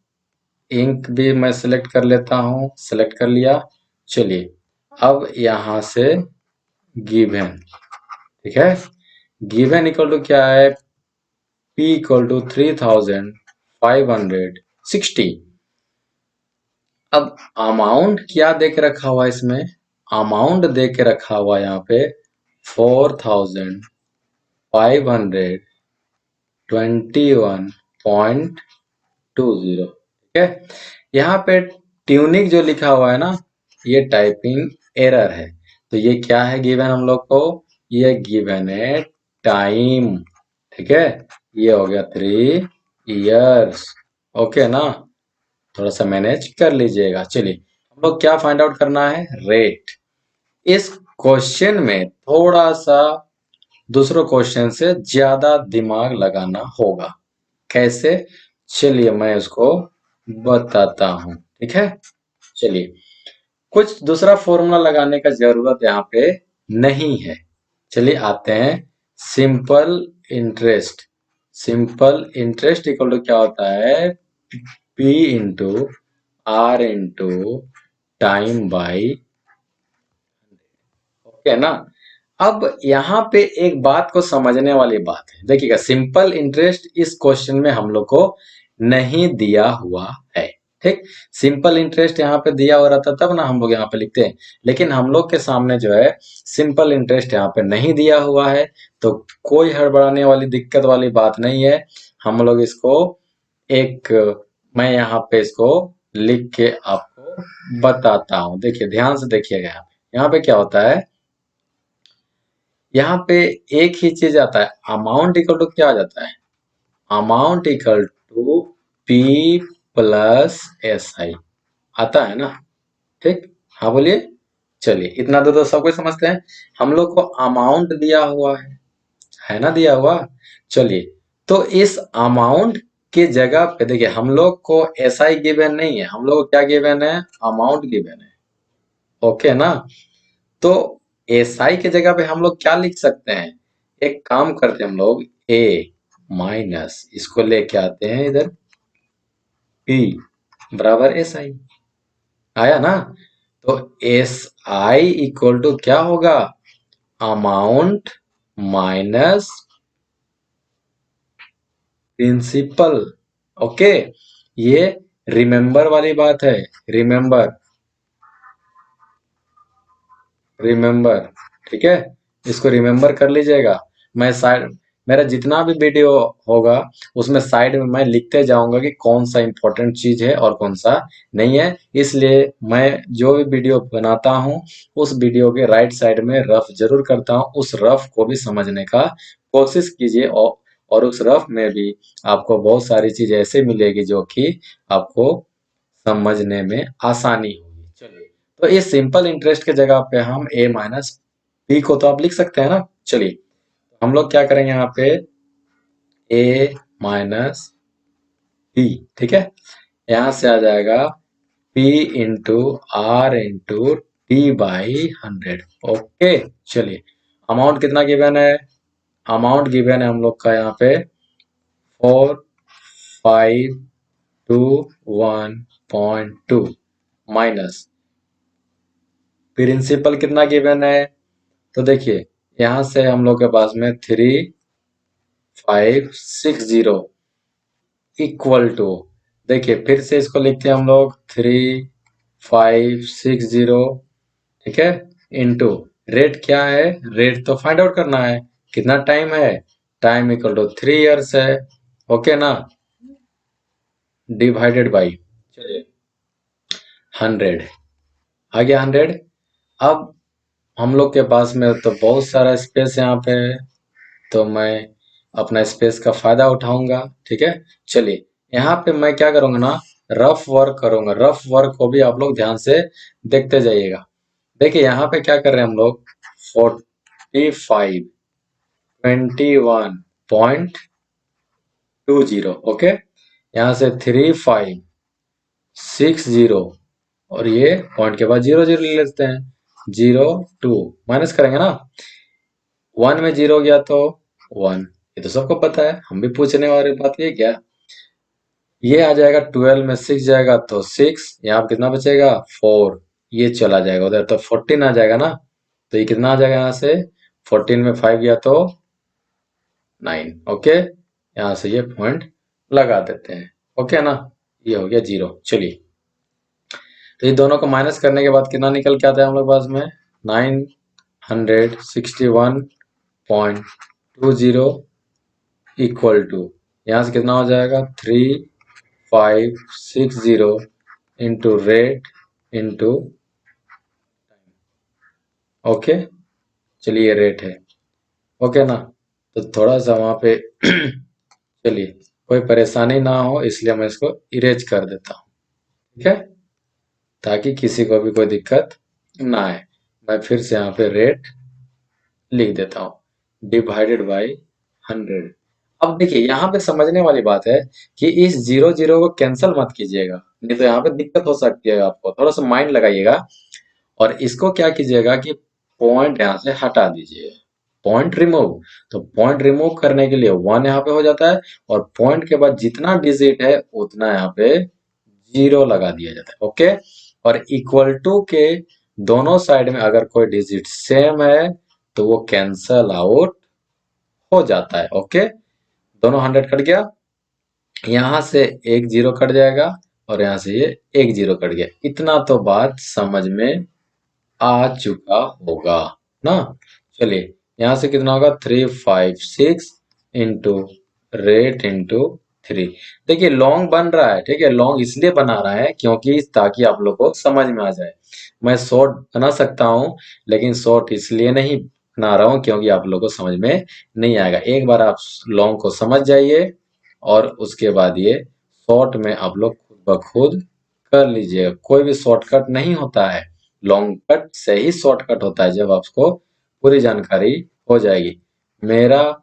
इंक भी मैं सिलेक्ट कर लेता हूँ, सिलेक्ट कर लिया। चलिए अब यहाँ से गिवन, ठीक है, गिवन इक्वल टू क्या है, P इक्वल टू 3560। अब अमाउंट क्या दे के रखा हुआ है इसमें, अमाउंट दे के रखा हुआ है यहाँ पे 4521.20, ठीक है। यहाँ पे ट्यूनिक जो लिखा हुआ है ना, ये टाइपिंग एरर है। तो ये क्या है गिवन हम लोग को, ये गिवन है टाइम, ठीक है। ये हो गया 3 इयर्स, ओके ना। थोड़ा सा मैनेज कर लीजिएगा। चलिए हम लोग क्या फाइंड आउट करना है, रेट। इस क्वेश्चन में थोड़ा सा दूसरों क्वेश्चन से ज्यादा दिमाग लगाना होगा, कैसे, चलिए मैं उसको बताता हूं, ठीक है। चलिए कुछ दूसरा फॉर्मूला लगाने का जरूरत यहाँ पे नहीं है। चलिए आते हैं simple interest. Simple interest equal to क्या होता है, P into R into time by, okay ना। अब यहाँ पे एक बात को समझने वाली बात है, देखिएगा सिंपल इंटरेस्ट इस क्वेश्चन में हम लोग को नहीं दिया हुआ है, ठीक। सिंपल इंटरेस्ट यहाँ पे दिया हो रहता तब ना हम लोग यहाँ पे लिखते हैं, लेकिन हम लोग के सामने जो है सिंपल इंटरेस्ट यहाँ पे नहीं दिया हुआ है, तो कोई हड़बड़ाने वाली दिक्कत वाली बात नहीं है। हम लोग इसको एक, मैं यहाँ पे इसको लिख के आपको बताता हूँ, देखिए ध्यान से देखिएगा। यहाँ पे क्या होता है, यहाँ पे एक ही चीज आता है, अमाउंट इक्वल टू क्या आ जाता है, amount equal to P plus S I आता है ना, ठीक। हाँ बोलिए। चलिए इतना तो सब कोई समझते हैं। हम लोग को अमाउंट दिया हुआ है ना, दिया हुआ। चलिए तो इस अमाउंट की जगह पे देखिए हम लोग को एस आई गिवन नहीं है, हम लोग को क्या गिवन है, अमाउंट गिवन है, ओके ना। तो एसआई के जगह पे हम लोग क्या लिख सकते हैं, एक काम करते हैं हम लोग, ए माइनस इसको लेके आते हैं इधर, पी बराबर एस आई, आया ना। तो एस आई इक्वल टू क्या होगा, अमाउंट माइनस प्रिंसिपल, ओके। ये रिमेंबर वाली बात है, रिमेंबर, रिमेंबर, ठीक है। इसको रिमेंबर कर लीजिएगा। मैं साइड, मेरा जितना भी वीडियो होगा उसमें साइड में मैं लिखते जाऊंगा कि कौन सा इंपॉर्टेंट चीज है और कौन सा नहीं है। इसलिए मैं जो भी वीडियो बनाता हूं उस वीडियो के राइट साइड में रफ जरूर करता हूं, उस रफ को भी समझने का कोशिश कीजिए, और उस रफ में भी आपको बहुत सारी चीज ऐसे मिलेगी जो कि आपको समझने में आसानी होगी। चलिए तो इस सिंपल इंटरेस्ट के जगह पे हम ए माइनस बी को तो आप लिख सकते हैं ना। चलिए हम लोग क्या करेंगे यहाँ पे, ए माइनस बी, ठीक है। यहां से आ जाएगा P into R into T by 100, okay. चलिए अमाउंट कितना गिवन है, अमाउंट गिवन है हम लोग का यहाँ पे 4521.2 माइनस प्रिंसिपल कितना गिवन है, तो देखिए यहां से हम लोग के पास में 3560 इक्वल टू, देखिए फिर से इसको लिखते हैं हम लोग 3560, ठीक है, इनटू रेट क्या है, रेट तो फाइंड आउट करना है, कितना टाइम है, टाइम इक्वल टू 3 इयर्स है, ओके ना, डिवाइडेड बाई, चलिए 100 आ गया 100। अब हम लोग के पास में तो बहुत सारा स्पेस यहाँ पे है, तो मैं अपना स्पेस का फायदा उठाऊंगा, ठीक है। चलिए यहाँ पे मैं क्या करूंगा ना, रफ वर्क करूंगा, रफ वर्क को भी आप लोग ध्यान से देखते जाइएगा। देखिए यहाँ पे क्या कर रहे हैं हम लोग, 4521.20, ओके। यहाँ से 3560 और ये पॉइंट के बाद 0 0 ले लेते हैं, 02 माइनस करेंगे ना, 1 में 0 गया तो 1, ये तो सबको पता है, हम भी पूछने वाली बात ये क्या, ये आ जाएगा 12 में 6 जाएगा तो 6, यहाँ कितना बचेगा 4, ये चला जाएगा उधर तो 14 आ जाएगा ना, तो ये कितना आ जाएगा यहाँ से, 14 में 5 गया तो 9, ओके। यहाँ से ये पॉइंट लगा देते हैं, ओके ना, ये हो गया 0। चलिए तो ये दोनों को माइनस करने के बाद कितना निकल के आता है हम लोग पास में, 961.20 इक्वल टू, यहाँ से कितना हो जाएगा 3560 इंटू रेट इंटू, ओके। चलिए रेट है, ओके ना। तो थोड़ा सा वहां पे चलिए कोई परेशानी ना हो इसलिए मैं इसको इरेज कर देता हूँ, ठीक है, ताकि किसी को भी कोई दिक्कत ना आए। मैं फिर से यहाँ पे रेट लिख देता हूँ डिवाइडेड बाई 100। अब देखिए यहाँ पे समझने वाली बात है कि इस 0 0 को कैंसिल मत कीजिएगा, नहीं तो यहाँ पे दिक्कत हो सकती है, आपको थोड़ा सा माइंड लगाइएगा। और इसको क्या कीजिएगा कि पॉइंट यहाँ से हटा दीजिए, पॉइंट रिमूव, तो पॉइंट रिमूव करने के लिए 1 यहाँ पे हो जाता है, और पॉइंट के बाद जितना डिजिट है उतना यहाँ पे 0 लगा दिया जाता है, ओके। और इक्वल टू के दोनों साइड में अगर कोई डिजिट सेम है तो वो कैंसल आउट हो जाता है। ओके, दोनों 100 कट गया, यहां से एक जीरो कट जाएगा और यहां से ये एक जीरो कट गया। इतना तो बात समझ में आ चुका होगा ना। चलिए, यहां से कितना होगा 356 इंटू रेट इंटू 3। देखिए लॉन्ग बन रहा है, ठीक है, लॉन्ग इसलिए बना रहा है क्योंकि ताकि आप लोग को समझ में आ जाए। मैं शॉर्ट बना सकता हूं लेकिन शॉर्ट इसलिए नहीं बना रहा हूं क्योंकि आप लोग को समझ में नहीं आएगा। एक बार आप लॉन्ग को समझ जाइए और उसके बाद ये शॉर्ट में आप लोग खुद ब खुद कर लीजिएगा। कोई भी शॉर्टकट नहीं होता है, लॉन्ग कट से ही शॉर्टकट होता है जब आपको पूरी जानकारी हो जाएगी। मेरा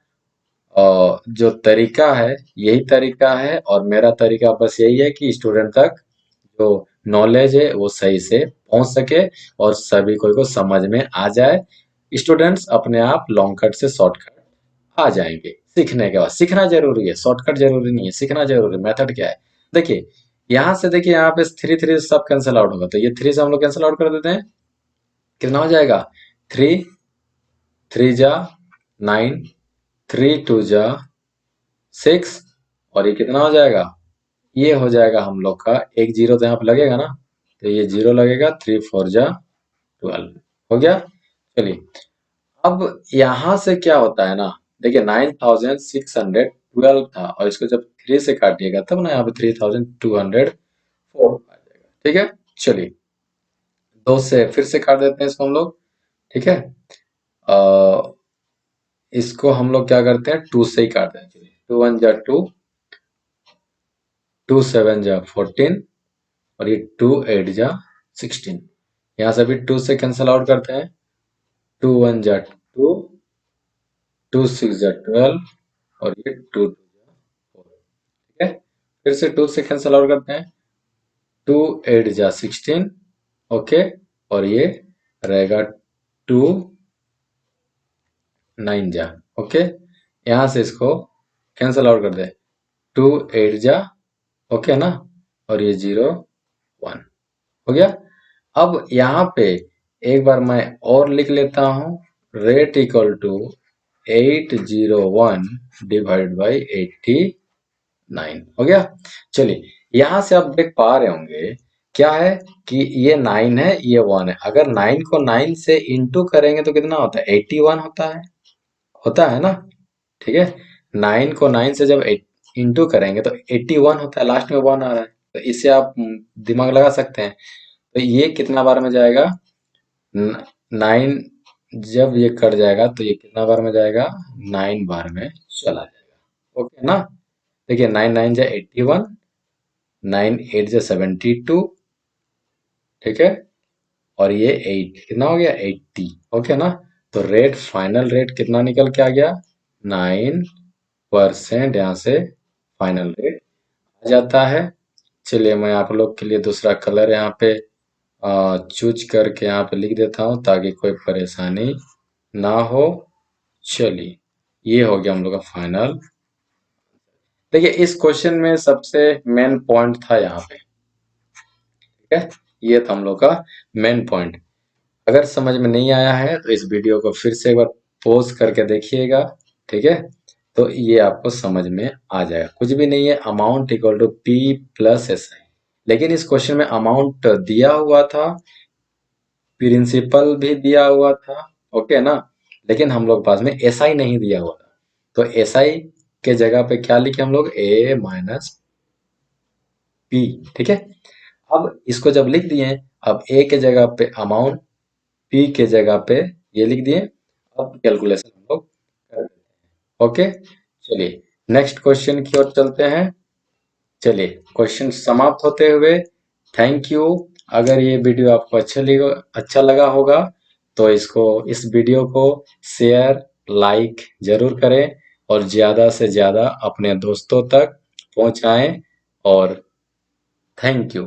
जो तरीका है यही तरीका है और मेरा तरीका बस यही है कि स्टूडेंट तक जो नॉलेज है वो सही से पहुंच सके और सभी को समझ में आ जाए। स्टूडेंट्स अपने आप लॉन्ग कट से शॉर्टकट आ जाएंगे सीखने के बाद। सीखना जरूरी है, शॉर्टकट जरूरी नहीं है, सीखना जरूरी है। मेथड क्या है, देखिए यहाँ से, देखिए यहाँ पे थ्री थ्री सब कैंसिल आउट होगा तो ये थ्री से हम लोग कैंसिल आउट कर देते हैं। कितना हो जाएगा, थ्री थ्री जा 9, 3 2 जा 6 और ये कितना हो जाएगा, ये हो जाएगा हम लोग का एक जीरो तो यहाँ पे लगेगा ना, तो ये जीरो लगेगा, 3 4 जा 12 हो गया। चलिए, अब यहां से क्या होता है ना, देखिए 9612 था और इसको जब 3 से काटिएगा तब ना यहाँ पे 3204 आ जाएगा। ठीक है, चलिए 2 से फिर से काट देते हैं इसको हम लोग। ठीक है, इसको हम लोग क्या करते हैं 2 से ही काटते हैं। चलिए 2 1 जा 2, 2 7 जा 14 और ये 2 8 जा 16। यहाँ से भी 2 से कैंसिल आउट करते हैं, 2 1 जा 2, 2 6 जा 12 और ये 2 2 जा 4। ठीक है, फिर से 2 से कैंसिल आउट करते हैं, 2 8 जा 16। ओके, और ये रहेगा 2 9 जा। ओके, यहाँ से इसको कैंसिल आउट कर दे, 2 8 जा, ओके ना, और ये 0 1 हो गया। अब यहाँ पे एक बार मैं और लिख लेता हूं, rate equal to 801 divide by 89 हो गया। चलिए, यहां से आप देख पा रहे होंगे क्या है कि ये 9 है, ये 1 है। अगर 9 को 9 से इंटू करेंगे तो कितना होता है, 81 होता है ना। ठीक है, 9 को 9 से जब इंटू करेंगे तो 81 होता है, लास्ट में 1 आ रहा है, तो इससे आप दिमाग लगा सकते हैं। तो ये कितना बार में जाएगा, 9 जब ये कट जाएगा तो ये कितना बार में जाएगा, 9 बार में चला जाएगा। ओके ना, देखिए 9 9 जा 81, 9 8 जा 72। ठीक है, और ये 8 कितना हो गया 80। ओके ना, तो रेट, फाइनल रेट कितना निकल के आ गया, 9%। यहाँ से फाइनल रेट आ जाता है। चलिए, मैं आप लोग के लिए दूसरा कलर यहाँ पे चूज करके यहाँ पे लिख देता हूँ ताकि कोई परेशानी ना हो। चलिए, ये हो गया हम लोग का फाइनल। देखिए इस क्वेश्चन में सबसे मेन पॉइंट था यहाँ पे। ठीक है, ये था हम लोग का मेन पॉइंट। अगर समझ में नहीं आया है तो इस वीडियो को फिर से एक बार पॉज करके देखिएगा। ठीक है, तो ये आपको समझ में आ जाएगा। कुछ भी नहीं है, amount equal to P plus S I. लेकिन इस क्वेश्चन में अमाउंट दिया हुआ था, प्रिंसिपल भी दिया हुआ था, ओके ना, लेकिन हम लोग पास में एस आई नहीं दिया हुआ था। तो एस आई के जगह पे क्या लिखे हम लोग, ए माइनस पी। ठीक है, अब इसको जब लिख दिए, अब ए के जगह पे अमाउंट, पी के जगह पे ये लिख दिए। अब कैलकुलेशन हम लोग कर देते हैं। ओके, चलिए नेक्स्ट क्वेश्चन की ओर चलते हैं। चलिए, क्वेश्चन समाप्त होते हुए थैंक यू। अगर ये वीडियो आपको अच्छा लगा होगा तो इस वीडियो को शेयर लाइक जरूर करें और ज्यादा से ज्यादा अपने दोस्तों तक पहुंचाएं। और थैंक यू।